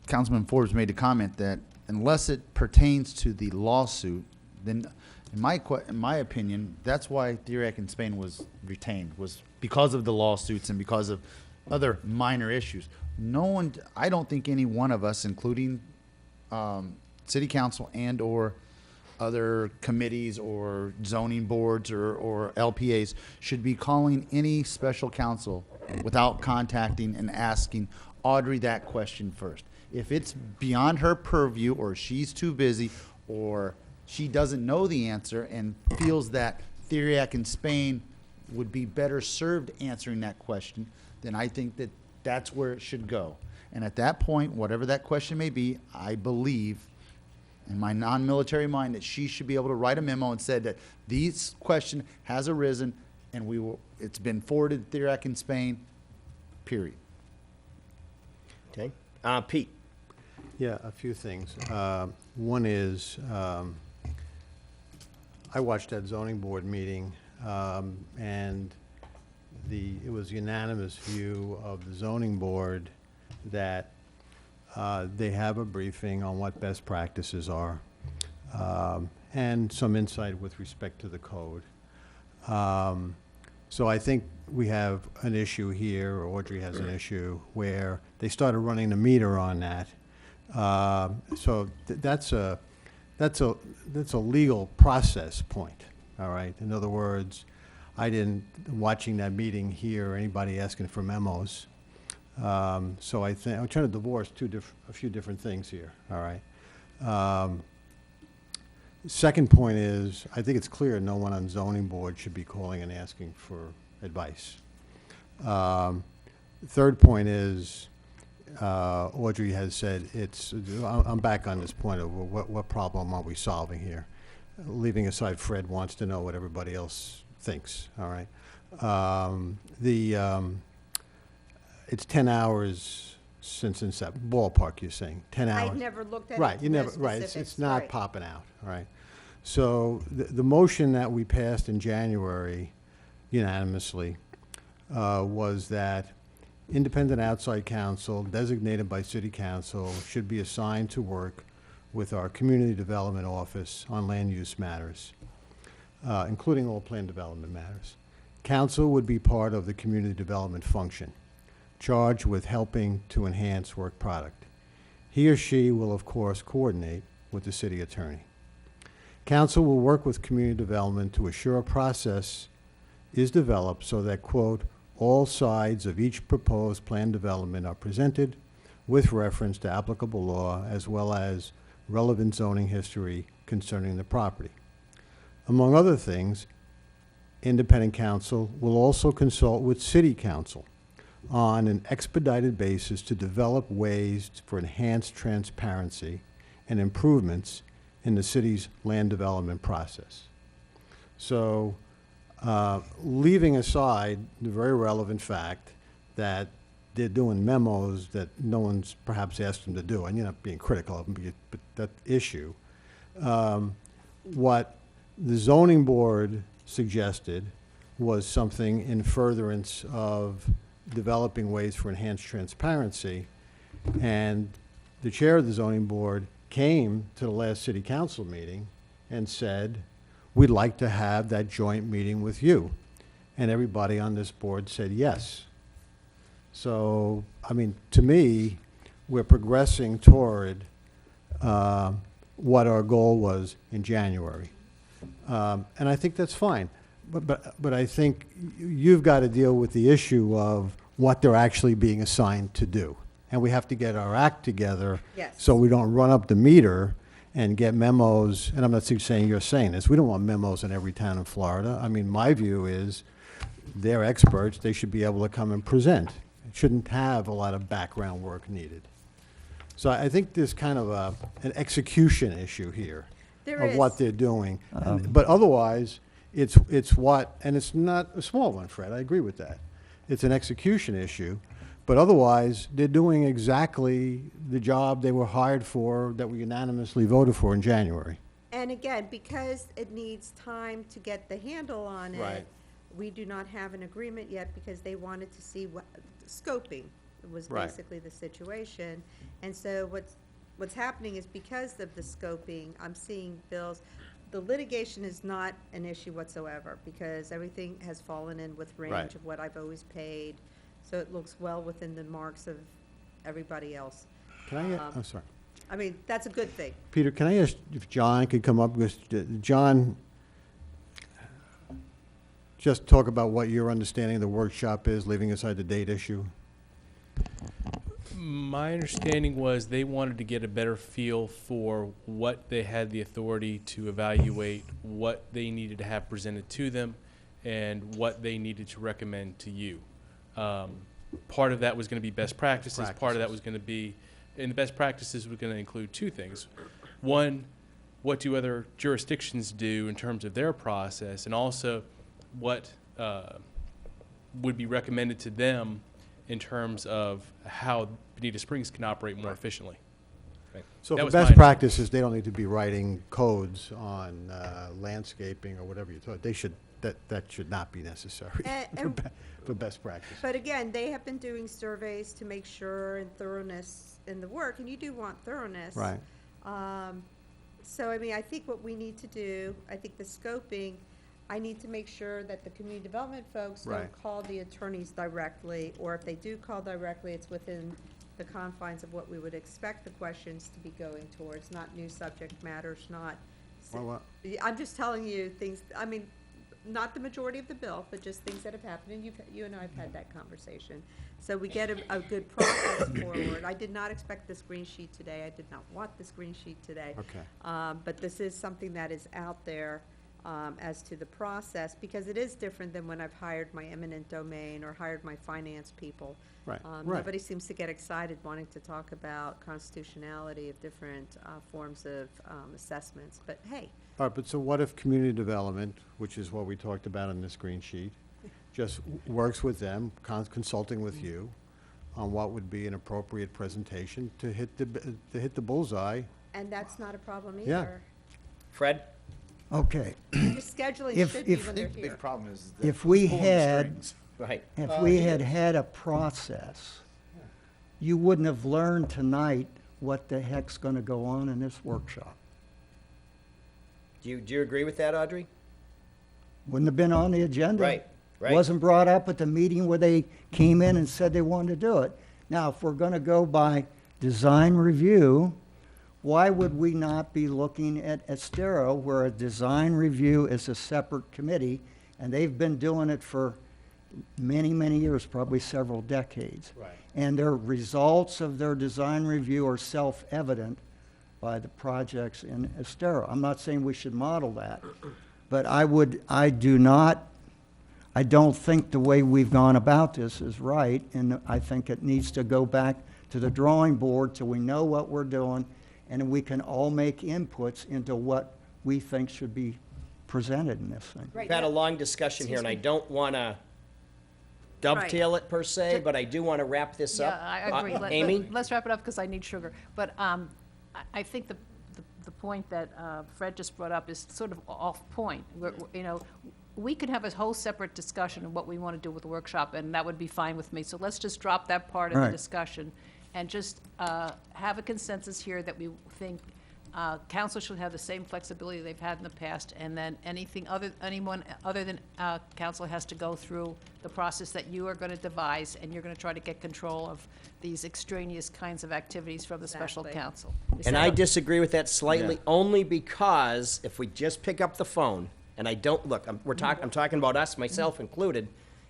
Councilman Forbes made a comment that unless it pertains to the lawsuit, then in my opinion, that's why Theriac and Spain was retained, was because of the lawsuits and because of other minor issues. No one, I don't think any one of us, including city council and or other committees or zoning boards or LPAs should be calling any special counsel without contacting and asking Audrey that question first. If it's beyond her purview or she's too busy or she doesn't know the answer and feels that Theriac and Spain would be better served answering that question, then I think that that's where it should go. And at that point, whatever that question may be, I believe in my non-military mind that she should be able to write a memo and said that this question has arisen and it's been forwarded to Theriac in Spain, period. Okay. Pete? Yeah, a few things. One is, I watched that zoning board meeting, and it was unanimous view of the zoning board that they have a briefing on what best practices are, and some insight with respect to the code. So I think we have an issue here, or Audrey has an issue, where they started running the meter on that. So that's a legal process point, all right? In other words, I didn't, watching that meeting, hear anybody asking for memos. So I think, I'm trying to divorce a few different things here, all right? Second point is, I think it's clear no one on zoning board should be calling and asking for advice. Third point is, Audrey has said I'm back on this point of what problem are we solving here? Leaving aside Fred wants to know what everybody else thinks, all right? It's 10 hours since inception, ballpark you're saying, 10 hours. I never looked at right, it. You never, right, it's not popping out, all right? So the motion that we passed in January unanimously was that independent outside counsel designated by city council should be assigned to work with our community development office on land use matters, including all plan development matters. Council would be part of the community development function, charged with helping to enhance work product. He or she will, of course, coordinate with the city attorney. Council will work with community development to assure a process is developed so that, quote, all sides of each proposed plan development are presented with reference to applicable law as well as relevant zoning history concerning the property. Among other things, independent counsel will also consult with city council on an expedited basis to develop ways for enhanced transparency and improvements in the city's land development process. So, leaving aside the very relevant fact that they're doing memos that no one's perhaps asked them to do, and you're not being critical of them, but that issue, what the zoning board suggested was something in furtherance of developing ways for enhanced transparency, and the chair of the zoning board came to the last city council meeting and said, we'd like to have that joint meeting with you. And everybody on this board said yes. So, I mean, to me, we're progressing toward what our goal was in January. And I think that's fine. But I think you've got to deal with the issue of what they're actually being assigned to do. And we have to get our act together. Yes. So we don't run up the meter and get memos, and I'm not saying you're saying this, we don't want memos in every town in Florida. I mean, my view is they're experts, they should be able to come and present. It shouldn't have a lot of background work needed. So I think there's kind of an execution issue here There of what is. they're doing. But otherwise, it's what, and it's not a small one, Fred, I agree with that. It's an execution issue, but otherwise, they're doing exactly the job they were hired for that we unanimously voted for in January. And again, because it needs time to get the handle on it, Right. we do not have an agreement yet because they wanted to see what, scoping was Right. basically the situation. And so what's happening is because of the scoping, I'm seeing bills, the litigation is not an issue whatsoever because everything has fallen in with range Right. of what I've always paid. So it looks well within the marks of everybody else. Can I, I'm sorry. I mean, that's a good thing. Peter, can I ask if John could come up, because John, just talk about what your understanding of the workshop is, leaving aside the date issue? My understanding was they wanted to get a better feel for what they had the authority to evaluate, what they needed to have presented to them, and what they needed to recommend to you. Part of that was going to be best practices. Part of that was going to be, and the best practices were going to include two things. One, what do other jurisdictions do in terms of their process, and also what would be recommended to them in terms of how Bonita Springs can operate more efficiently. Right. So That for was my best practices, they don't need to be writing codes on landscaping or whatever you thought. They should, that should not be necessary for best practice. But again, they have been doing surveys to make sure and thoroughness in the work, and you do want thoroughness. Right. So, I mean, I think what we need to do, I think the scoping, I need to make sure that the community development folks Right. don't call the attorneys directly, or if they do call directly, it's within the confines of what we would expect the questions to be going towards, not new subject matters, not. Well, I'm just telling you things, I mean, not the majority of the bill, but just things that have happened, and you and I have had that conversation. So we get a good process forward. I did not expect this green sheet today. I did not want this green sheet today. Okay. But this is something that is out there as to the process, because it is different than when I've hired my eminent domain or hired my finance people. Right, right. Nobody seems to get excited wanting to talk about constitutionality of different forms of assessments, but hey. All right, but so what if community development, which is what we talked about on this green sheet, just works with them, consulting with you on what would be an appropriate presentation to hit the bullseye? And that's not a problem either. Yeah. Fred? Okay. Just scheduling should be when they're here. Big problem is If we had, Right. if we had had a process, you wouldn't have learned tonight what the heck's going to go on in this workshop. Do you agree with that, Audrey? Wouldn't have been on the agenda. Right, right. Wasn't brought up at the meeting where they came in and said they wanted to do it. Now, if we're going to go by design review, why would we not be looking at Estero, where a design review is a separate committee, and they've been doing it for many, many years, probably several decades. Right. And their results of their design review are self-evident by the projects in Estero. I'm not saying we should model that, but I don't think the way we've gone about this is right, and I think it needs to go back to the drawing board so we know what we're doing, and we can all make inputs into what we think should be presented in this thing. We've had a long discussion here, and I don't want to dovetail it per se, but I do want to wrap this up. Yeah, I agree. Amy? Let's wrap it up because I need sugar. But I think the point that Fred just brought up is sort of off point. We could have a whole separate discussion of what we want to do with the workshop, and that would be fine with me. So let's just drop that part of the Right. discussion and just have a consensus here that we think council should have the same flexibility they've had in the past, and then anyone other than council has to go through the process that you are going to devise, and you're going to try to get control of these extraneous kinds of activities from the special Exactly. counsel. Is And that I a- disagree with that slightly, only because if we just pick up the phone, and I don't, look, I'm talking about us, myself included,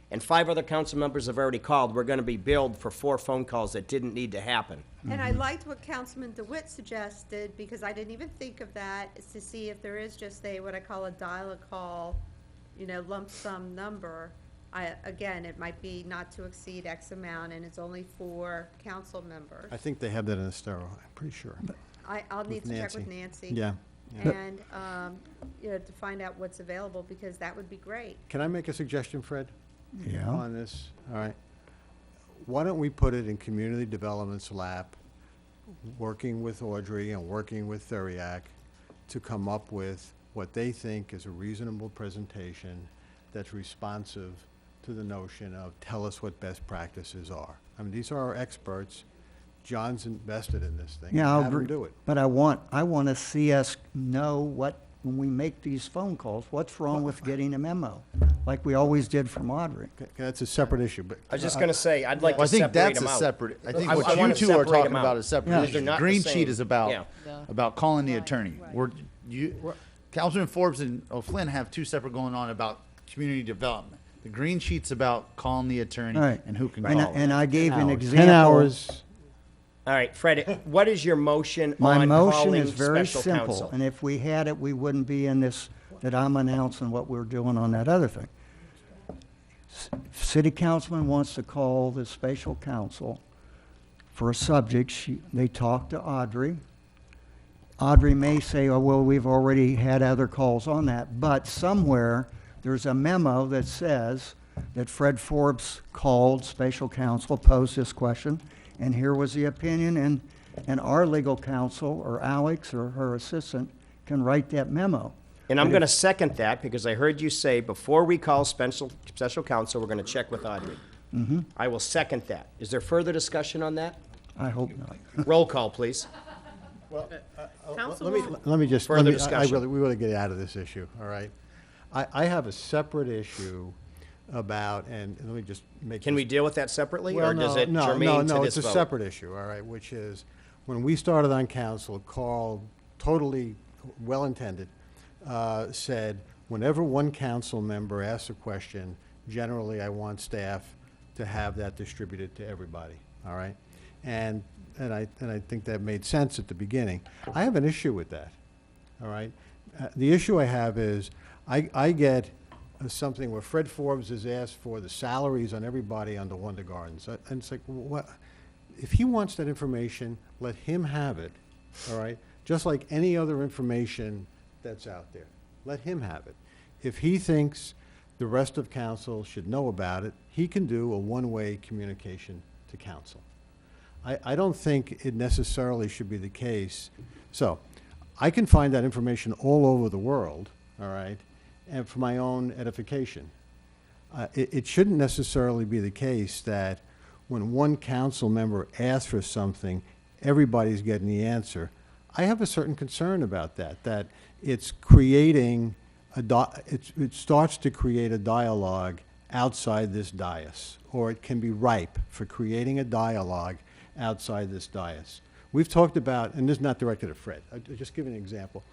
and 5 other council members have already called, we're gonna be billed for 4 phone calls that didn't need to happen. And I liked what Councilman DeWitt suggested, because I didn't even think of that, is to see if there is just what I call a dial-a-call, lump sum number. Again, it might be not to exceed X amount, and it's only for council members. I think they have that in Estero, I'm pretty sure. I'll need With to check with Nancy. Nancy. Yeah. Yeah. And, to find out what's available, because that would be great. Can I make a suggestion, Fred? Yeah. On this, all right. Why don't we put it in Community Development's lap, working with Audrey and working with Theriac to come up with what they think is a reasonable presentation that's responsive to the notion of tell us what best practices are. I mean, these are our experts. John's invested in this thing. Yeah, I'll Have him agree. do it. But I want to see us know when we make these phone calls, what's wrong with getting a memo, like we always did from Audrey. Okay, that's a separate issue, but. I was just gonna say, I'd like Well, I to think separate that's them a out. separate, I think I what you wanna two are separate talking them out. about is separate. Because issue. they're not the Green same. sheet is Yeah. about calling the attorney. Councilman Forbes and O'Flynn have 2 separate going on about community development. The green sheet's about calling the attorney Right. and who can And I- call. and I gave an 10 example. hours. All right, Fred, what is your motion My on motion calling is very special simple, counsel? and if we had it, we wouldn't be in this, that I'm announcing what we're doing on that other thing. City councilman wants to call the special counsel for a subject, they talk to Audrey. Audrey may say, oh, well, we've already had other calls on that, but somewhere, there's a memo that says that Fred Forbes called special counsel, posed this question, and here was the opinion, and our legal counsel, or Alex, or her assistant, can write that memo. And I'm But gonna second that, because I heard you say, before we call special counsel, we're gonna check with Audrey. Mhm. I will second that. Is there further discussion on that? I hope not. Roll call, please. Well, Councilwoman- let me just, Further we discussion. really get out of this issue, all right? I have a separate issue about, and let me just make. Can we this- deal with that separately, Well, or does no, it no, germane to no, this it's a vote? separate issue, all right, which is, when we started on council, Carl, totally well-intended, said, whenever one council member asks a question, generally I want staff to have that distributed to everybody, all right? And I think that made sense at the beginning. I have an issue with that, all right? The issue I have is, I get something where Fred Forbes has asked for the salaries on everybody on the Wonder Gardens. And it's like, what? If he wants that information, let him have it, all right? Just like any other information that's out there. Let him have it. If he thinks the rest of council should know about it, he can do a one-way communication to council. I don't think it necessarily should be the case. So, I can find that information all over the world, all right, and for my own edification. It shouldn't necessarily be the case that when one council member asks for something, everybody's getting the answer. I have a certain concern about that it's creating it starts to create a dialogue outside this dais, or it can be ripe for creating a dialogue outside this dais. We've talked about, and this is not directed at Fred, I'll just give you an example.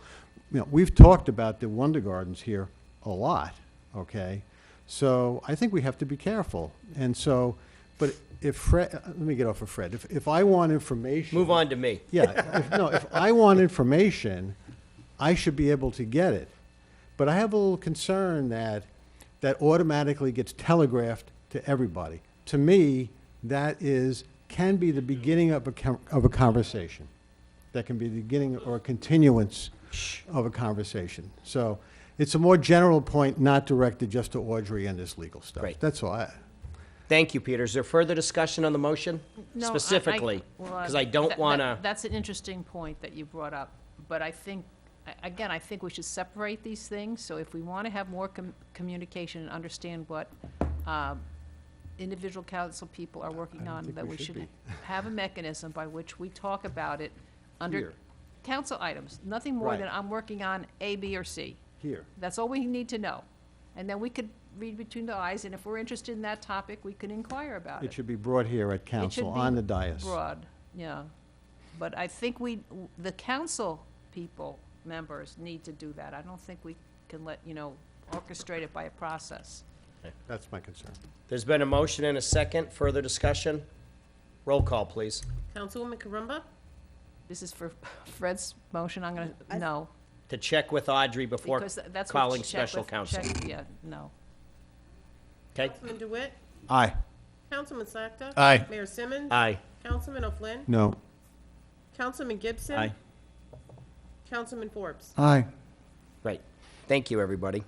We've talked about the Wonder Gardens here a lot, okay? So I think we have to be careful. And so, but if Fred, let me get off of Fred. If I want information. Move on to me. Yeah, if I want information, I should be able to get it. But I have a little concern that automatically gets telegraphed to everybody. To me, that can be the beginning of a conversation. That can be the beginning or a continuance of a conversation. So it's a more general point, not directed just to Audrey and this legal stuff. Great. That's all. Thank you, Peter. Is there further discussion on the motion? No, Specifically, well, because I don't want to. That's an interesting point that you brought up, but I think, again, I think we should separate these things, so if we want to have more communication and understand what individual council people are working on, that we should have a mechanism by which we talk about it under, Here. council items, nothing more Right. than I'm working on A, B, or C. Here. That's all we need to know. And then we could read between the eyes, and if we're interested in that topic, we can inquire about it. It should be brought here at It council should be on the dais. broad, yeah. But I think the council people, members, need to do that. I don't think we can orchestrate it by a process. That's my concern. There's been a motion and a second. Further discussion? Roll call, please. Councilwoman Carumba? This is for Fred's motion, I'm gonna, no. To check with Audrey before Because that's what calling check special with- counsel. Yeah, no. Okay? Councilman DeWitt? Aye. Councilman Sakta? Aye. Mayor Simmons? Aye. Councilman O'Flynn? No. Councilman Gibson? Aye. Councilman Forbes? Aye. Right. Thank you, everybody.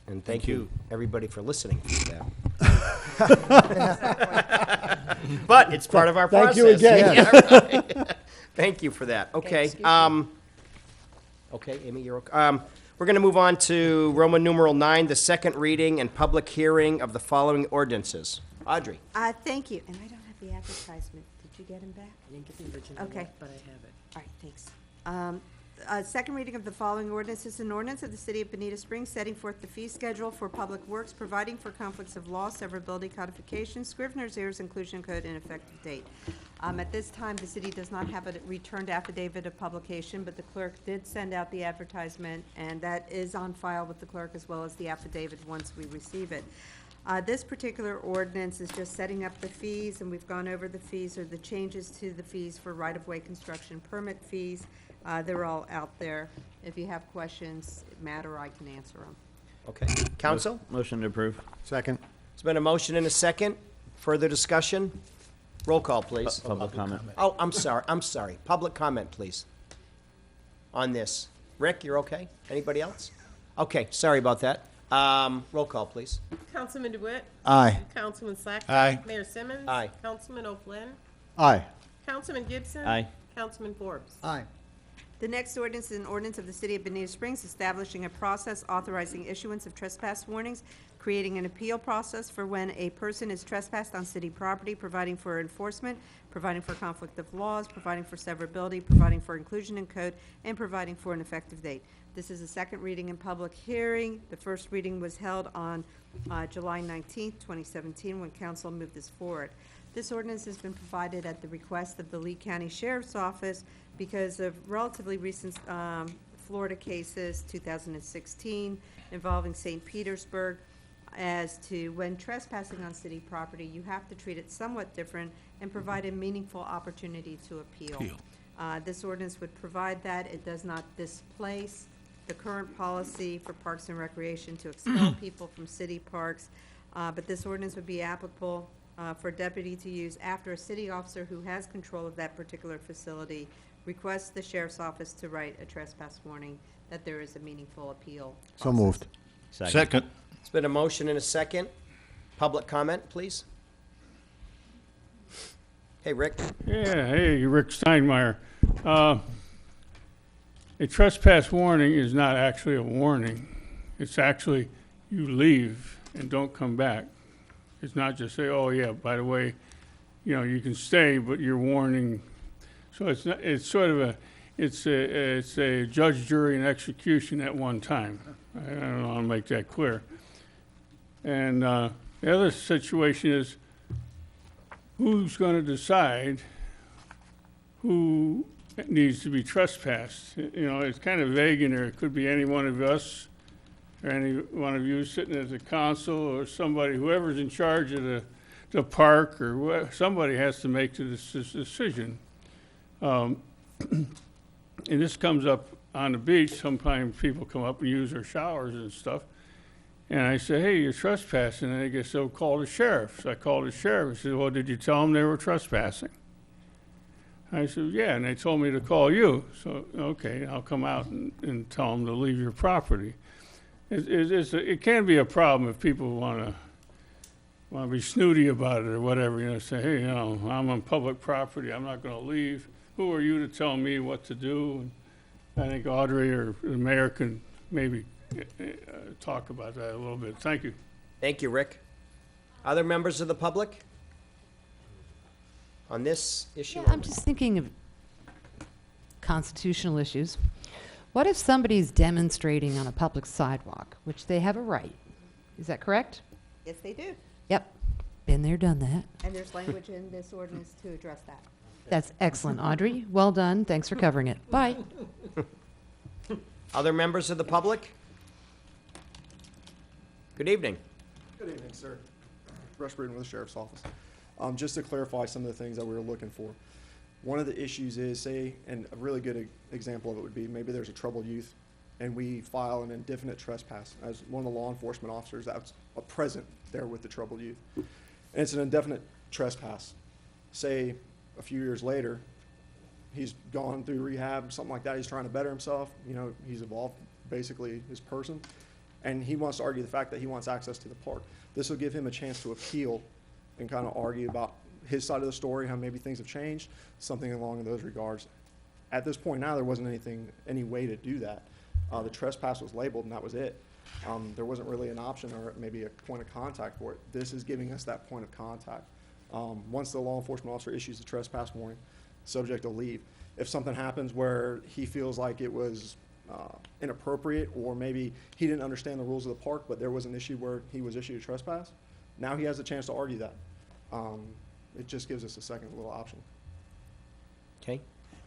And thank you, everybody, for listening to that. But it's part of our process. Thank you again. Yeah, right. Thank you for that. Okay. excuse me. Okay, Amy, you're okay. We're going to move on to Roman numeral 9, the second reading and public hearing of the following ordinances. Audrey. Thank you, and I don't have the advertisement. Did you get him back? I didn't get the original Okay. yet, but I have it. All right, thanks. Second reading of the following ordinance is an ordinance of the City of Bonita Springs setting forth the fee schedule for public works, providing for conflicts of law, severability, codification, Scrivener's errors, inclusion code, and effective date. At this time, the city does not have a returned affidavit of publication, but the clerk did send out the advertisement, and that is on file with the clerk as well as the affidavit once we receive it. This particular ordinance is just setting up the fees, and we've gone over the fees or the changes to the fees for right-of-way construction permit fees. They're all out there. If you have questions, Matt or I can answer them. Okay. Council? Motion to approve. Second. There's been a motion and a second. Further discussion? Roll call, please. Public comment. Oh, I'm sorry. Public comment, please, on this. Rick, you're okay? Anybody else? Okay, sorry about that. Roll call, please. Councilman DeWitt? Aye. Councilman Sakta? Aye. Mayor Simmons? Aye. Councilman O'Flynn? Aye. Councilman Gibson? Aye. Councilman Forbes? Aye. The next ordinance is an ordinance of the City of Bonita Springs establishing a process authorizing issuance of trespass warnings, creating an appeal process for when a person is trespassed on city property, providing for enforcement, providing for conflict of laws, providing for severability, providing for inclusion in code, and providing for an effective date. This is a second reading and public hearing. The first reading was held on July 19th, 2017, when council moved this forward. This ordinance has been provided at the request of the Lee County Sheriff's Office because of relatively recent Florida cases, 2016, involving St. Petersburg, as to when trespassing on city property, you have to treat it somewhat different and provide a meaningful opportunity to appeal. This ordinance would provide that. It does not displace the current policy for Parks and Recreation to expel people from city parks, but this ordinance would be applicable for a deputy to use after a city officer who has control of that particular facility requests the sheriff's office to write a trespass warning that there is a meaningful appeal. So moved. Second. It's been a motion and a second. Public comment, please. Hey, Rick. Yeah, hey, Rick Steinmeier. A trespass warning is not actually a warning. It's actually you leave and don't come back. It's not just say, oh yeah, by the way, you can stay, but you're warning. So it's not, it's sort of it's a judge, jury, and execution at one time. I don't know how to make that clear. And the other situation is who's going to decide who needs to be trespassed. It's kind of vague in there. It could be any one of us or any one of you sitting as a council or somebody, whoever's in charge of the park or somebody has to make this decision. And this comes up on the beach. Sometimes people come up and use their showers and stuff. And I say, hey, you're trespassing. And they get so call the sheriff. So I called the sheriff. He said, well, did you tell them they were trespassing? I said, yeah, and they told me to call you. So, okay, I'll come out and tell them to leave your property. It can be a problem if people want to be snooty about it or whatever, say, hey, I'm on public property, I'm not going to leave. Who are you to tell me what to do? And I think Audrey or the mayor can maybe talk about that a little bit. Thank you. Thank you, Rick. Other members of the public on this issue? Yeah, I'm just thinking of constitutional issues. What if somebody's demonstrating on a public sidewalk, which they have a right? Is that correct? Yes, they do. Yep. Been there, done that. And there's language in this ordinance to address that. That's excellent, Audrey. Well done. Thanks for covering it. Bye. Other members of the public? Good evening. Good evening, sir. Rush Braden with the Sheriff's Office. Just to clarify some of the things that we were looking for. One of the issues is, say, and a really good example of it would be, maybe there's a troubled youth, and we file an indefinite trespass. As one of the law enforcement officers that's present there with the troubled youth. And it's an indefinite trespass. Say, a few years later, he's gone through rehab, something like that, he's trying to better himself, you know, he's evolved basically his person, and he wants to argue the fact that he wants access to the park. This will give him a chance to appeal and kind of argue about his side of the story, how maybe things have changed, something along those regards. At this point now, there wasn't any way to do that. The trespass was labeled and that was it. There wasn't really an option or maybe a point of contact for it. This is giving us that point of contact. Once the law enforcement officer issues the trespass warning, subject to leave. If something happens where he feels like it was inappropriate, or maybe he didn't understand the rules of the park, but there was an issue where he was issued a trespass, now he has a chance to argue that. It just gives us a second little option. Okay.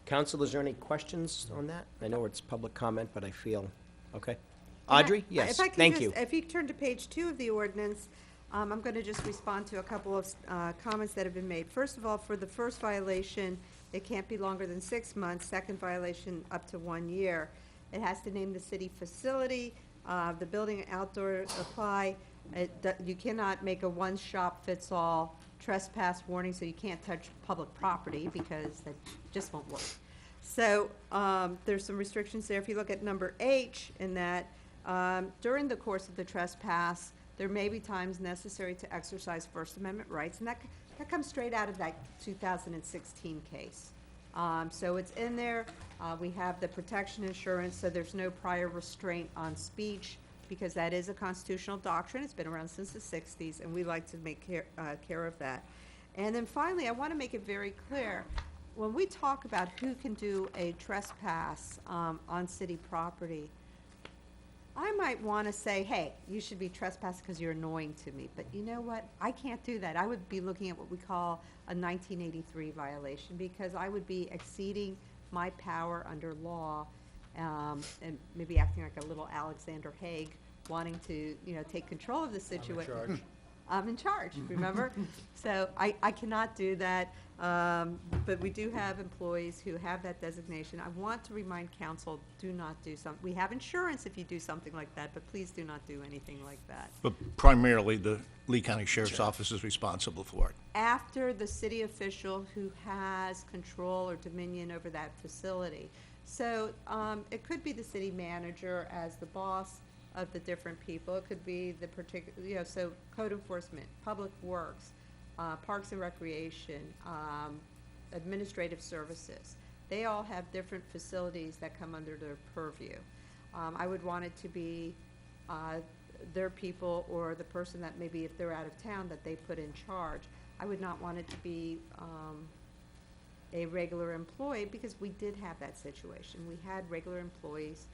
Council, is there any questions on that? I know it's public comment, but I feel, okay. Audrey? Yes, If I could thank just- you. If you turn to page 2 of the ordinance, I'm going to just respond to a couple of comments that have been made. First of all, for the first violation, it can't be longer than 6 months. Second violation, up to 1 year. It has to name the city facility. The building and outdoor apply. You cannot make a one-shop-fits-all trespass warning, so you can't touch public property because that just won't work. So there's some restrictions there. If you look at number H, in that during the course of the trespass, there may be times necessary to exercise First Amendment rights, and that comes straight out of that 2016 case. So it's in there. We have the protection insurance, so there's no prior restraint on speech, because that is a constitutional doctrine. It's been around since the 60s, and we like to make care of that. And then finally, I want to make it very clear, when we talk about who can do a trespass on city property, I might want to say, hey, you should be trespassed because you're annoying to me. But you know what? I can't do that. I would be looking at what we call a 1983 violation, because I would be exceeding my power under law, and maybe acting like a little Alexander Haig, wanting to, take control of the situation. I'm in charge, remember? So I cannot do that, but we do have employees who have that designation. I want to remind council, do not do something. We have insurance if you do something like that, but please do not do anything like that. But primarily, the Lee County Sheriff's Office is responsible for it. After the city official who has control or dominion over that facility. So it could be the city manager as the boss of the different people. It could be the particular, so code enforcement, public works, parks and recreation, administrative services. They all have different facilities that come under their purview. I would want it to be their people, or the person that maybe if they're out of town that they put in charge. I would not want it to be a regular employee, because we did have that situation. We had regular employees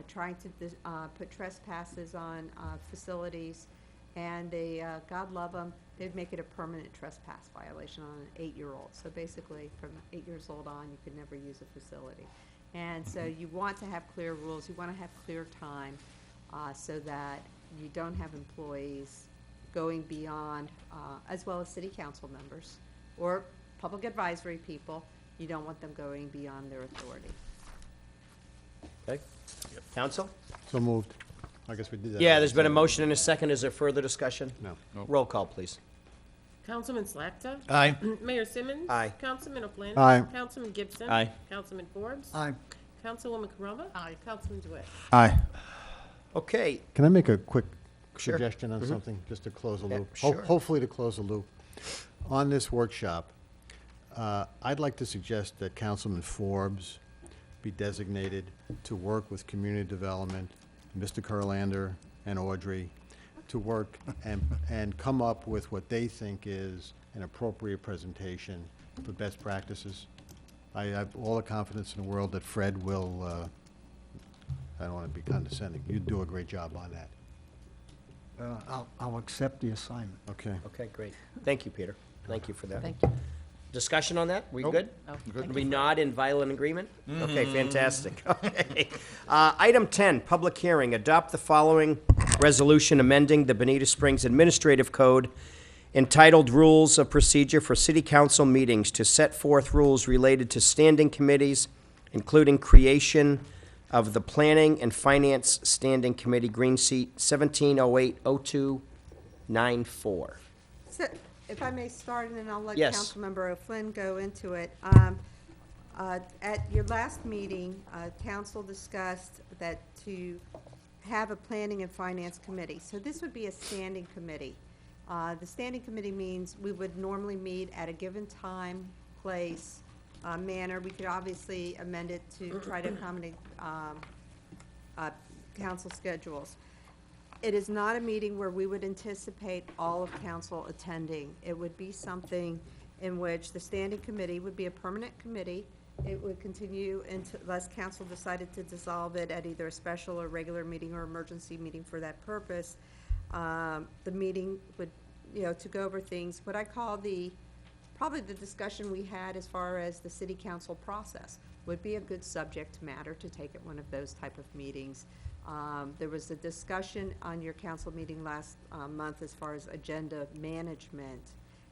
trying to put trespasses on facilities, and they, God love them, they'd make it a permanent trespass violation on an 8-year-old. So basically, from 8 years old on, you could never use a facility. And so you want to have clear rules, you want to have clear time, so that you don't have employees going beyond, as well as city council members or public advisory people. You don't want them going beyond their authority. Okay. Council? So moved. I guess we did that. Yeah, there's been a motion and a second. Is there further discussion? No. Roll call, please. Councilman Slakta? Aye. Mayor Simmons? Aye. Councilman O'Flynn? Aye. Councilman Gibson? Aye. Councilman Forbes? Aye. Councilwoman Caramba? Aye. Councilman DeWitt? Aye. Okay. Can I make a quick Sure. suggestion on Mhm. something, just to close a Yeah, loop? sure. Hopefully to close a loop. On this workshop, I'd like to suggest that Councilman Forbes be designated to work with community development, Mr. Kurlander and Audrey, to work and come up with what they think is an appropriate presentation for best practices. I have all the confidence in the world that Fred will, I don't want to be condescending, you do a great job on that. I'll accept the assignment. Okay. Okay, great. Thank you, Peter. Thank you for that. Thank you. Discussion on that? We Nope. good? No, Good. thank We you for- nod in violent agreement? Okay, fantastic. Okay. Item 10, public hearing. Adopt the following resolution amending the Bonita Springs Administrative Code entitled Rules of Procedure for City Council Meetings to set forth rules related to standing committees, including creation of the Planning and Finance Standing Committee, Green Seat 17080294. So, if I may start, and then I'll let Yes. Councilmember O'Flynn go into it. At your last meeting, council discussed that to have a planning and finance committee. So this would be a standing committee. The standing committee means we would normally meet at a given time, place, manner. We could obviously amend it to try to accommodate council schedules. It is not a meeting where we would anticipate all of council attending. It would be something in which the standing committee would be a permanent committee. It would continue unless council decided to dissolve it at either a special or regular meeting or emergency meeting for that purpose. The meeting would, to go over things, what I call probably the discussion we had as far as the city council process would be a good subject matter to take at one of those type of meetings. There was a discussion on your council meeting last month as far as agenda management,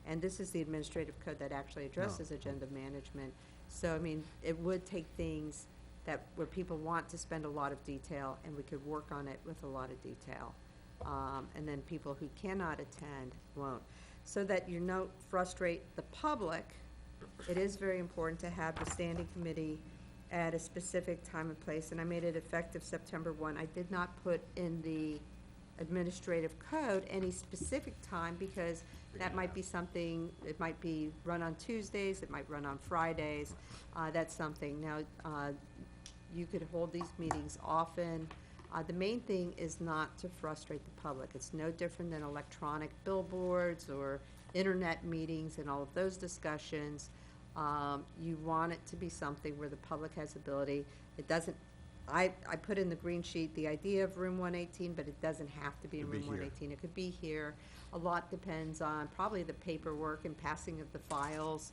and this is the administrative code that actually addresses agenda management. So, I mean, it would take things where people want to spend a lot of detail, and we could work on it with a lot of detail. And then people who cannot attend won't. So that you don't frustrate the public, it is very important to have the standing committee at a specific time and place, and I made it effective September 1. I did not put in the administrative code any specific time because that might be something, it might be run on Tuesdays, it might run on Fridays. That's something. Now, you could hold these meetings often. The main thing is not to frustrate the public. It's no different than electronic billboards or internet meetings and all of those discussions. You want it to be something where the public has ability. It doesn't, I put in the green sheet the idea of room 118, but it doesn't have to be in room 118. It could be here. A lot depends on probably the paperwork and passing of the files.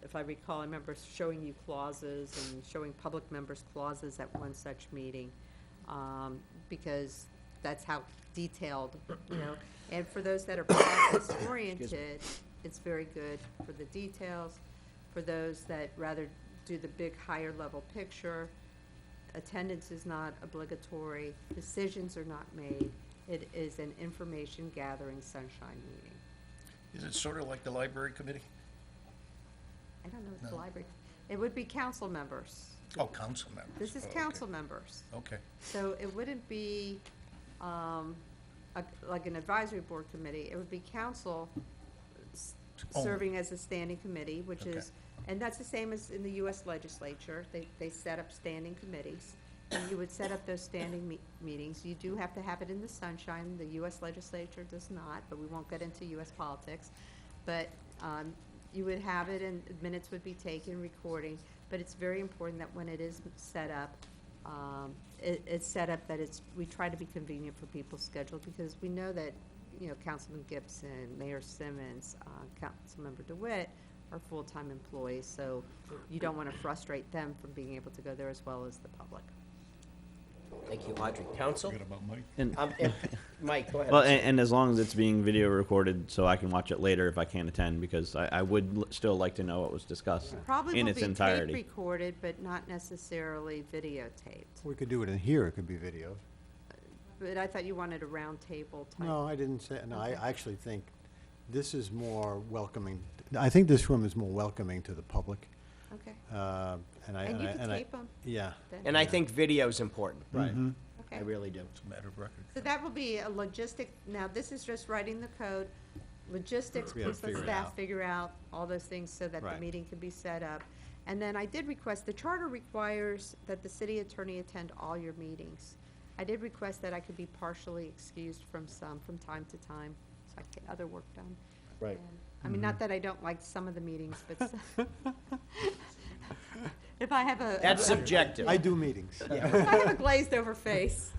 If I recall, I remember showing you clauses and showing public members clauses at one such meeting, because that's how detailed, And for those that are process-oriented, it's very good for the details. For those that rather do the big higher level picture, attendance is not obligatory, decisions are not made. It is an information gathering sunshine meeting. Is it sort of like the library committee? I don't know, it's the No. library. It would be council members. Oh, council members. This is Oh, okay. council members. Okay. So it wouldn't be like an advisory board committee. It would be council Only. serving as a standing committee, which Okay. is, and that's the same as in the U.S. legislature. They set up standing committees. And you would set up those standing meetings. You do have to have it in the sunshine. The U.S. legislature does not, but we won't get into U.S. politics. But you would have it, and minutes would be taken, recording. But it's very important that when it is set up, it's set up that we try to be convenient for people's schedule, because we know that, Councilman Gibson, Mayor Simmons, Councilmember DeWitt are full-time employees, so you don't want to frustrate them from being able to go there as well as the public. Thank you, Audrey. Council? Forget about Mike. And, Mike, go ahead. well, and as long as it's being video recorded, so I can watch it later if I can't attend, because I would still like to know what was discussed Probably in will its be tape entirety. recorded, but not necessarily videotaped. We could do it in here, it could be video. But I thought you wanted a round table type. No, I didn't say, no, Okay. I actually think this is more welcoming. I think this room is more welcoming to the public. Okay. And And you can tape 'em Yeah. then. And I think video is important. Right. Mhm. I Okay. really do. It's a matter of record. So that will be a logistic, now this is just writing the code. Logistics, We gotta please let figure it staff out. figure out all those things so that the Right. meeting can be set up. And then I did request, the charter requires that the city attorney attend all your meetings. I did request that I could be partially excused from time to time, so I get other work done. Right. And, I mean, not that I don't like some of the meetings, but If I have a. That's subjective. I do meetings. If I have a glazed over face,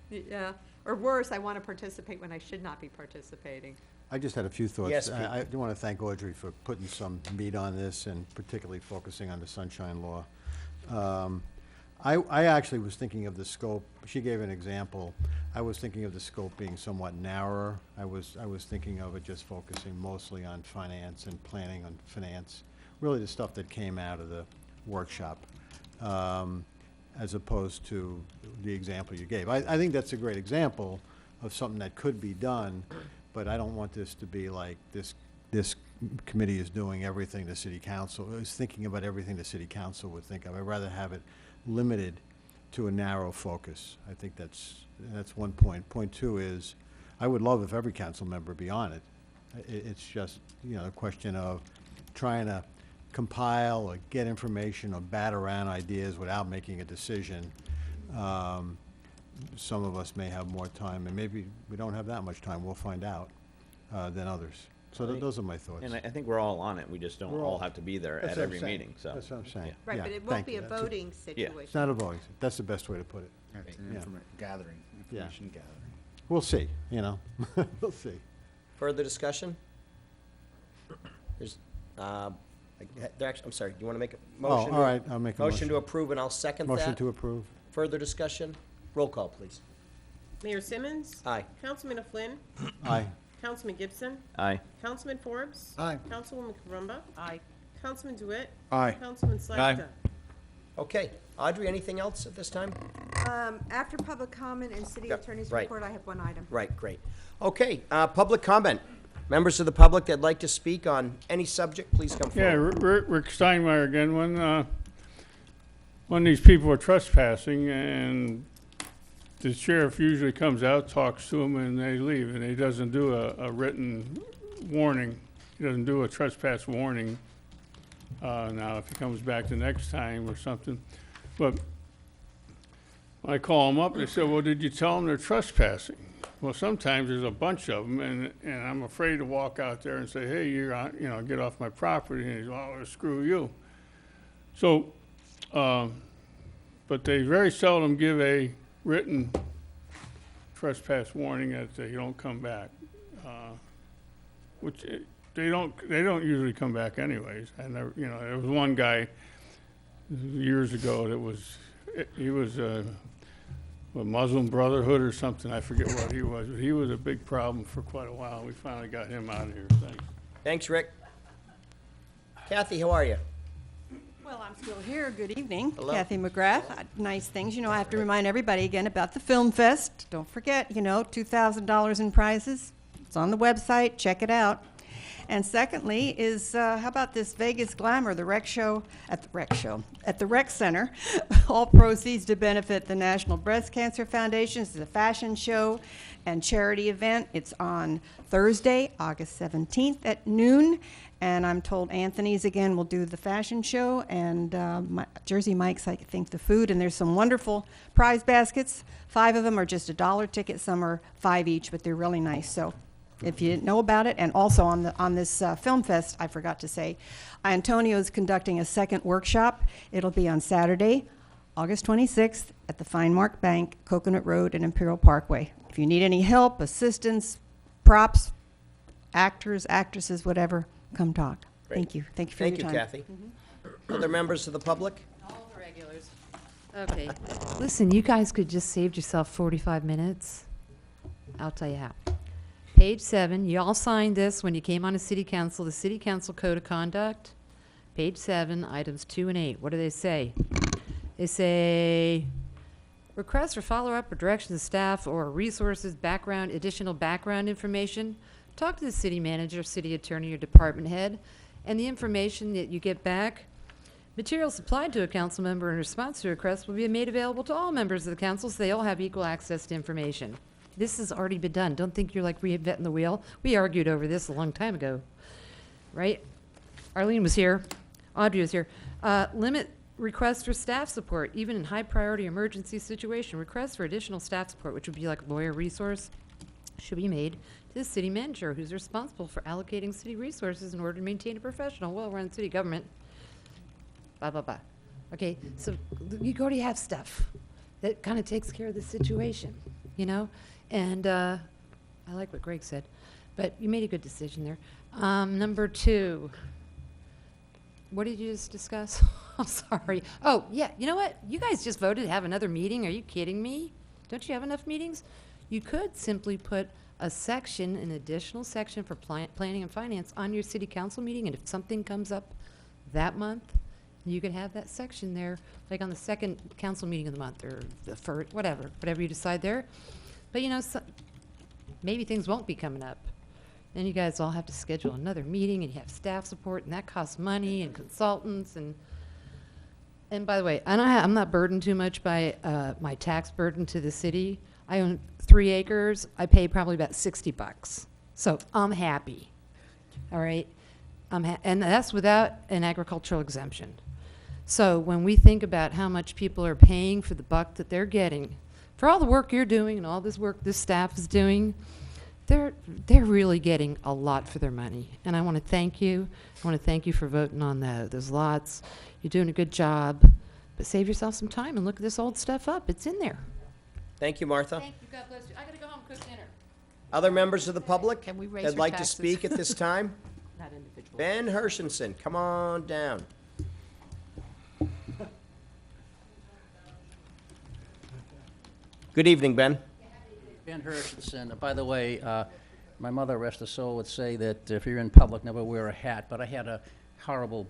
yeah, or worse, I want to participate when I should not be participating. I just had a few thoughts. Yes, Pete. I do want to thank Audrey for putting some meat on this and particularly focusing on the sunshine law. I actually was thinking of the scope. She gave an example. I was thinking of the scope being somewhat narrower. I was thinking of it just focusing mostly on finance and planning on finance, really the stuff that came out of the workshop, as opposed to the example you gave. I think that's a great example of something that could be done, but I don't want this to be like this committee is doing everything the city council is thinking about, everything the city council would think of. I'd rather have it limited to a narrow focus. I think that's one point. Point two is, I would love if every council member be on it. It's just, a question of trying to compile or get information or bat around ideas without making a decision. Some of us may have more time, and maybe we don't have that much time, we'll find out, than others. So those are my thoughts. And I think we're all on it. We just don't all have to be there That's at what I'm every saying. meeting, so. That's what I'm saying. Right, Yeah, but it won't thank be you. a That's it. voting situation. It's not a voting, that's the best way to put it. It's an Yeah. gathering, Yeah. information gathering. We'll see, we'll see. Further discussion? There's, I'm sorry, you want to make a motion? all right, I'll make a motion. To approve, and I'll second that. Motion to approve. Further discussion? Roll call, please. Mayor Simmons. Aye. Councilman Flynn. Aye. Councilman Gibson. Aye. Councilman Forbes. Aye. Councilwoman Carumba. Aye. Councilman DeWitt. Aye. Councilman Slakta. Okay. Audrey, anything else at this time? After public comment and city Yep, attorney's right. report, I have one item. Right, great. Okay, public comment. Members of the public that'd like to speak on any subject, please come Yeah, forward. Rick Steinmeier again. When these people are trespassing and the sheriff usually comes out, talks to them, and they leave, and he doesn't do a written warning. He doesn't do a trespass warning. Now, if he comes back the next time or something. But I call them up, and they say, well, did you tell them they're trespassing? Well, sometimes there's a bunch of them, and I'm afraid to walk out there and say, hey, you're on, get off my property. And he's, well, screw you. So, but they very seldom give a written trespass warning that they don't come back, which they don't usually come back anyways. And there was one guy years ago that he was a Muslim Brotherhood or something. I forget what he was, but he was a big problem for quite a while. We finally got him out of here. Thanks. Thanks, Rick. Kathy, how are you? Well, I'm still here. Good evening. Hello. Kathy McGrath. Nice things. I have to remind everybody again about the Film Fest. Don't forget, $2,000 in prizes. It's on the website. Check it out. And secondly is, how about this Vegas Glamour, the rec show, at the rec center. All proceeds to benefit the National Breast Cancer Foundation. It's a fashion show and charity event. It's on Thursday, August 17th at noon. And I'm told Anthony's again will do the fashion show, and Jersey Mike's, I think, the food. And there's some wonderful prize baskets. 5 of them are just $1 ticket. Some are $5 each, but they're really nice. So if you didn't know about it, and also on this Film Fest, I forgot to say, Antonio is conducting a second workshop. It'll be on Saturday, August 26th at the Fine Mark Bank, Coconut Road and Imperial Parkway. If you need any help, assistance, props, actors, actresses, whatever, come talk. Great. Thank you. Thank you for your time. Thank you, Kathy. Other members of the public? All the regulars. Okay. Listen, you guys could just saved yourself 45 minutes. I'll tell you how. Page 7, you all signed this when you came on to City Council, the City Council Code of Conduct. Page 7, items 2 and 8. What do they say? They say, requests for follow-up or directions to staff or resources, additional background information. Talk to the city manager, city attorney, or department head, and the information that you get back. Material supplied to a council member in response to a request will be made available to all members of the council so they all have equal access to information. This has already been done. Don't think you're like reinventing the wheel. We argued over this a long time ago, right? Arlene was here. Audrey was here. Limit requests for staff support, even in high priority emergency situation. Requests for additional staff support, which would be like lawyer resource, should be made to the city manager, who's responsible for allocating city resources in order to maintain a professional, well-run city government. Blah, blah, blah. Okay, so you already have stuff that kind of takes care of the situation, you know? And I like what Greg said, but you made a good decision there. Number 2, what did you just discuss? I'm sorry. Oh, yeah, you know what? You guys just voted to have another meeting. Are you kidding me? Don't you have enough meetings? You could simply put a section, an additional section for planning and finance on your city council meeting, and if something comes up that month, you could have that section there, like on the second council meeting of the month, or the first, whatever you decide there. But, you know, maybe things won't be coming up. Then you guys all have to schedule another meeting, and you have staff support, and that costs money, and consultants, and by the way, I'm not burdened too much by my tax burden to the city. I own 3 acres. I pay probably about $60. So I'm happy. All right? And that's without an agricultural exemption. So when we think about how much people are paying for the buck that they're getting, for all the work you're doing and all this work this staff is doing, they're really getting a lot for their money. And I want to thank you. I want to thank you for voting on those lots. You're doing a good job. But save yourself some time and look this old stuff up. It's in there. Thank you, Martha. Thank you. God bless you. I got to go home and cook dinner. Other members of the public Can we raise that'd your like taxes? to speak at this time? Not individual. Ben Hershenson, come on down. Good evening, Ben. Ben Hershenson. By the way, my mother, rest her soul, would say that if you're in public, never wear a hat. But I had a horrible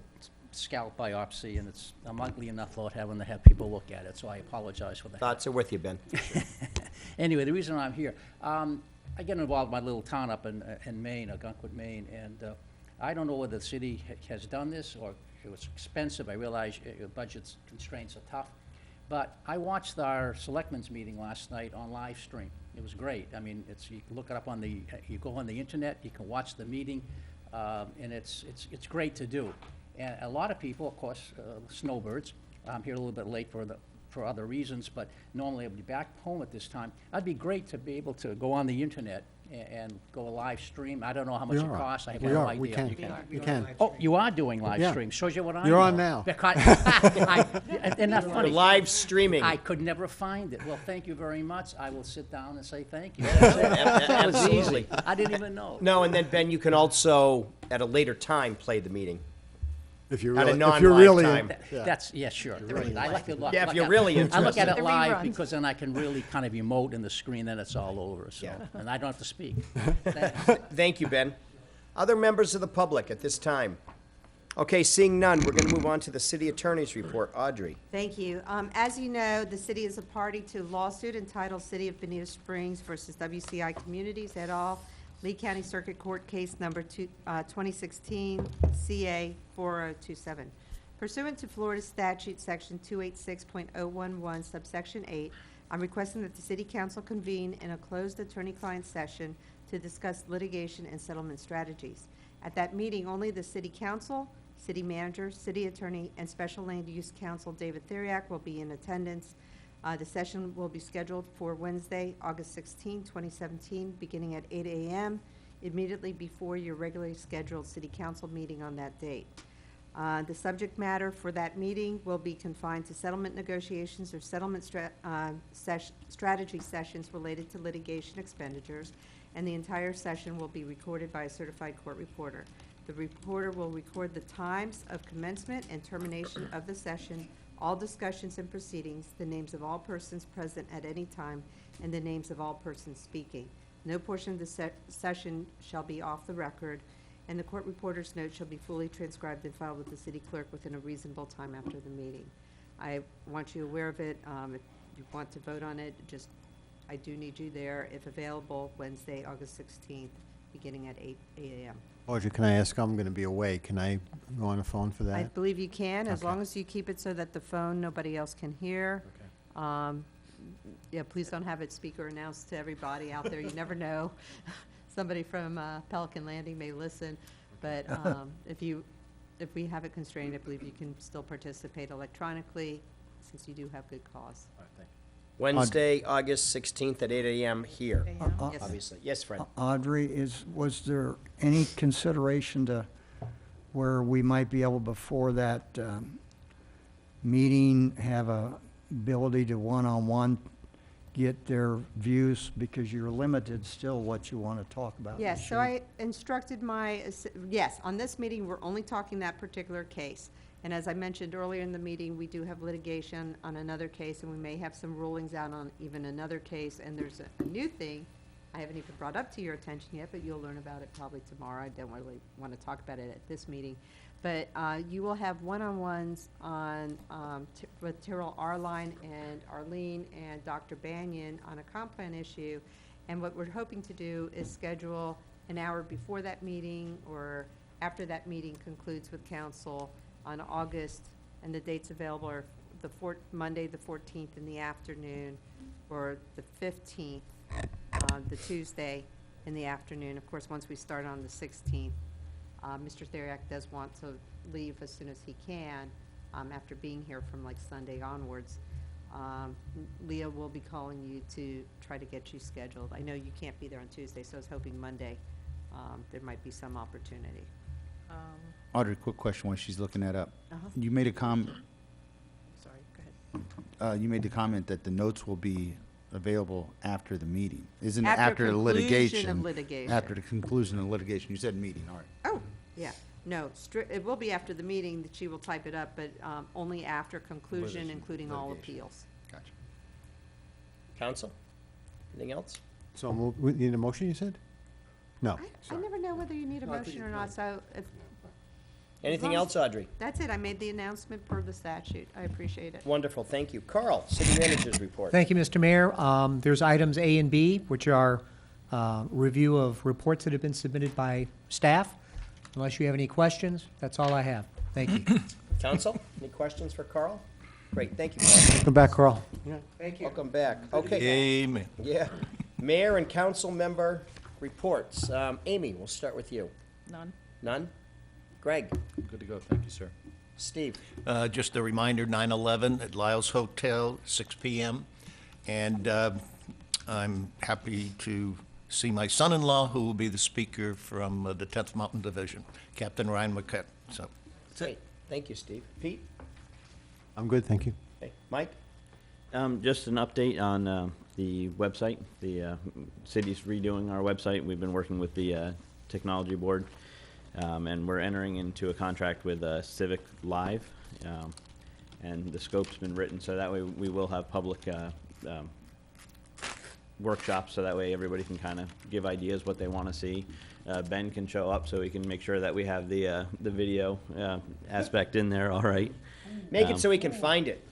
scalp biopsy, and I'm lucky enough without having to have people look at it, so I apologize for that. Thoughts are with you, Ben. Anyway, the reason I'm here, I get involved in my little town up in Maine, Algonquin, Maine, and I don't know whether the city has done this or it was expensive. I realize your budget constraints are tough. But I watched our selectmen's meeting last night on live stream. It was great. I mean, you can look it up on you go on the internet, you can watch the meeting, and it's great to do. And a lot of people, of course, snowbirds, I'm here a little bit late for other reasons, but normally I'll be back home at this time. It'd be great to be able to go on the internet and go a live stream. I don't know how much it costs. I have no idea. We can. Oh, you are doing live Yeah. stream. Shows you what I You're know. on now. Because isn't that funny? We're live streaming. I could never find it. Well, thank you very much. I will sit down and say thank you. That was Absolutely. easy. I didn't even know. No, and then, Ben, you can also, at a later time, play the meeting. If you're At a really, non-live if you're really time. That's, yeah, sure. I like to look. Yeah, if look you're at- really I look interested. at it The live reruns. because then I can really kind of emote in the screen, then it's all over, so, Yeah. and I don't have to speak. Thank you, Ben. Other members of the public at this time? Okay, seeing none, we're going to move on to the city attorney's report. Audrey. Thank you. As you know, the city is a party to a lawsuit entitled City of Bonita Springs versus WCI Communities et al., Lee County Circuit Court Case Number 2016 CA 4027. Pursuant to Florida Statute Section 286.011, subsection 8, I'm requesting that the City Council convene in a closed attorney-client session to discuss litigation and settlement strategies. At that meeting, only the City Council, City Manager, City Attorney, and Special Land Use Counsel David Theriak will be in attendance. The session will be scheduled for Wednesday, August 16, 2017, beginning at 8 a.m., immediately before your regularly scheduled City Council meeting on that date. The subject matter for that meeting will be confined to settlement negotiations or settlement strategy sessions related to litigation expenditures, and the entire session will be recorded by a certified court reporter. The reporter will record the times of commencement and termination of the session, all discussions and proceedings, the names of all persons present at any time, and the names of all persons speaking. No portion of the session shall be off the record, and the court reporter's note shall be fully transcribed and filed with the city clerk within a reasonable time after the meeting. I want you aware of it. If you want to vote on it, I do need you there, if available, Wednesday, August 16th, beginning at 8 a.m. Audrey, can I ask, I'm going to be away. Can I go on the phone for that? I believe you can, as Okay. long as you keep it so that the phone, nobody else can hear. Yeah, please don't have it speaker announced to everybody out there. You never know. Somebody from Pelican Landing may listen, but if we have it constrained, I believe you can still participate electronically, since you do have good cause. Wednesday, August 16th at 8 a.m. here, Yes. obviously. Yes, Fred? Audrey, was there any consideration to where we might be able, before that meeting, have a ability to one-on-one get their views, because you're limited still what you want to talk about. Yes, so I instructed yes, on this meeting, we're only talking that particular case. And as I mentioned earlier in the meeting, we do have litigation on another case, and we may have some rulings out on even another case. And there's a new thing I haven't even brought up to your attention yet, but you'll learn about it probably tomorrow. I don't really want to talk about it at this meeting. But you will have one-on-ones on, with Terrell Arline and Arlene and Dr. Banyan on a comp plan issue. And what we're hoping to do is schedule an hour before that meeting or after that meeting concludes with council on August, and the dates available are Monday, the 14th in the afternoon, or the 15th, the Tuesday in the afternoon. Of course, once we start on the 16th, Mr. Theriak does want to leave as soon as he can, after being here from like Sunday onwards. Leah will be calling you to try to get you scheduled. I know you can't be there on Tuesday, so I was hoping Monday there might be some opportunity. Audrey, quick question while she's looking that up. Uh-huh. You made a comment. Sorry, go ahead. You made the comment that the notes will be available after the meeting. Isn't it After after the conclusion litigation? of litigation. After the conclusion of litigation. You said meeting, all right. Oh, yeah. No, it will be after the meeting that she will type it up, but only after conclusion, Litigation, including all litigation. appeals. Gotcha. Counsel? Anything else? So we need a motion, you said? No. I never know whether you need a motion or not, so if. Anything as long as- else, Audrey? That's it. I made the announcement per the statute. I appreciate it. Wonderful, thank you. Carl, City Manager's Report. Thank you, Mr. Mayor. There's items A and B, which are review of reports that have been submitted by staff. Unless you have any questions, that's all I have. Thank you. Counsel, any questions for Carl? Great, thank you, Carl. Come back, Carl. Thank you. Welcome back. Okay. Amen. Yeah. Mayor and council member reports. Amy, we'll start with you. None. None? Greg? Good to go, thank you, sir. Steve? Just a reminder, 9/11 at Lyle's Hotel, 6 p.m. And I'm happy to see my son-in-law, who will be the speaker from the 10th Mountain Division, Captain Ryan McCett. So, that's Great, it. thank you, Steve. Pete? I'm good, thank you. Okay. Mike? Just an update on the website. The city's redoing our website. We've been working with the technology board, and we're entering into a contract with Civic Live, and the scope's been written, so that way we will have public workshops, so that way everybody can kind of give ideas what they want to see. Ben can show up so we can make sure that we have the video aspect in there all right. Make it so we can find it.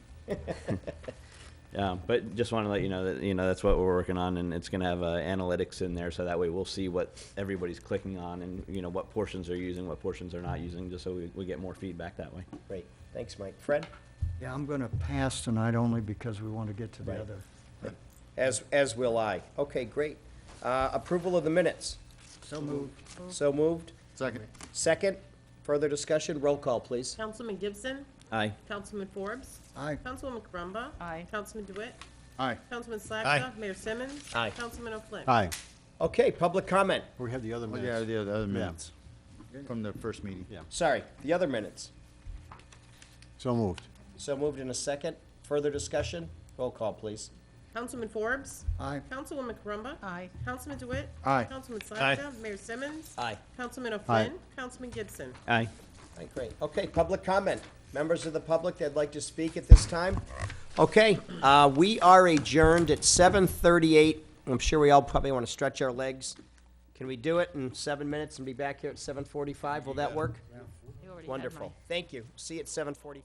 But just want to let you know that, that's what we're working on, and it's going to have analytics in there, so that way we'll see what everybody's clicking on and, what portions they're using, what portions they're not using, just so we get more feedback that way. Great, thanks, Mike. Fred? Yeah, I'm going to pass tonight only because we want to get to the Right. other. As will I. Okay, great. Approval of the minutes. So moved. So moved. Second. Second, further discussion, roll call, please. Councilman Gibson? Aye. Councilman Forbes? Aye. Councilwoman Carumba? Aye. Councilman DeWitt? Aye. Councilman Aye. Slakta? Mayor Simmons? Aye. Councilman O'Flynn? Aye. Okay, public comment. We have the other Oh, minutes. yeah, the other Yeah. minutes from the first meeting. Yeah. Sorry, the other minutes. So moved. So moved in a second. Further discussion, roll call, please. Councilman Forbes? Aye. Councilwoman Carumba? Aye. Councilman DeWitt? Aye. Councilman Aye. Slakta? Mayor Simmons? Aye. Councilman O'Flynn? Councilman Gibson? Aye. All right, great. Okay, public comment. Members of the public that'd like to speak at this time? Okay, we are adjourned at 7:38. I'm sure we all probably want to stretch our legs. Can we do it in 7 minutes and be back here at 7:45? Will that work? Wonderful. Thank you. See you at 7:45.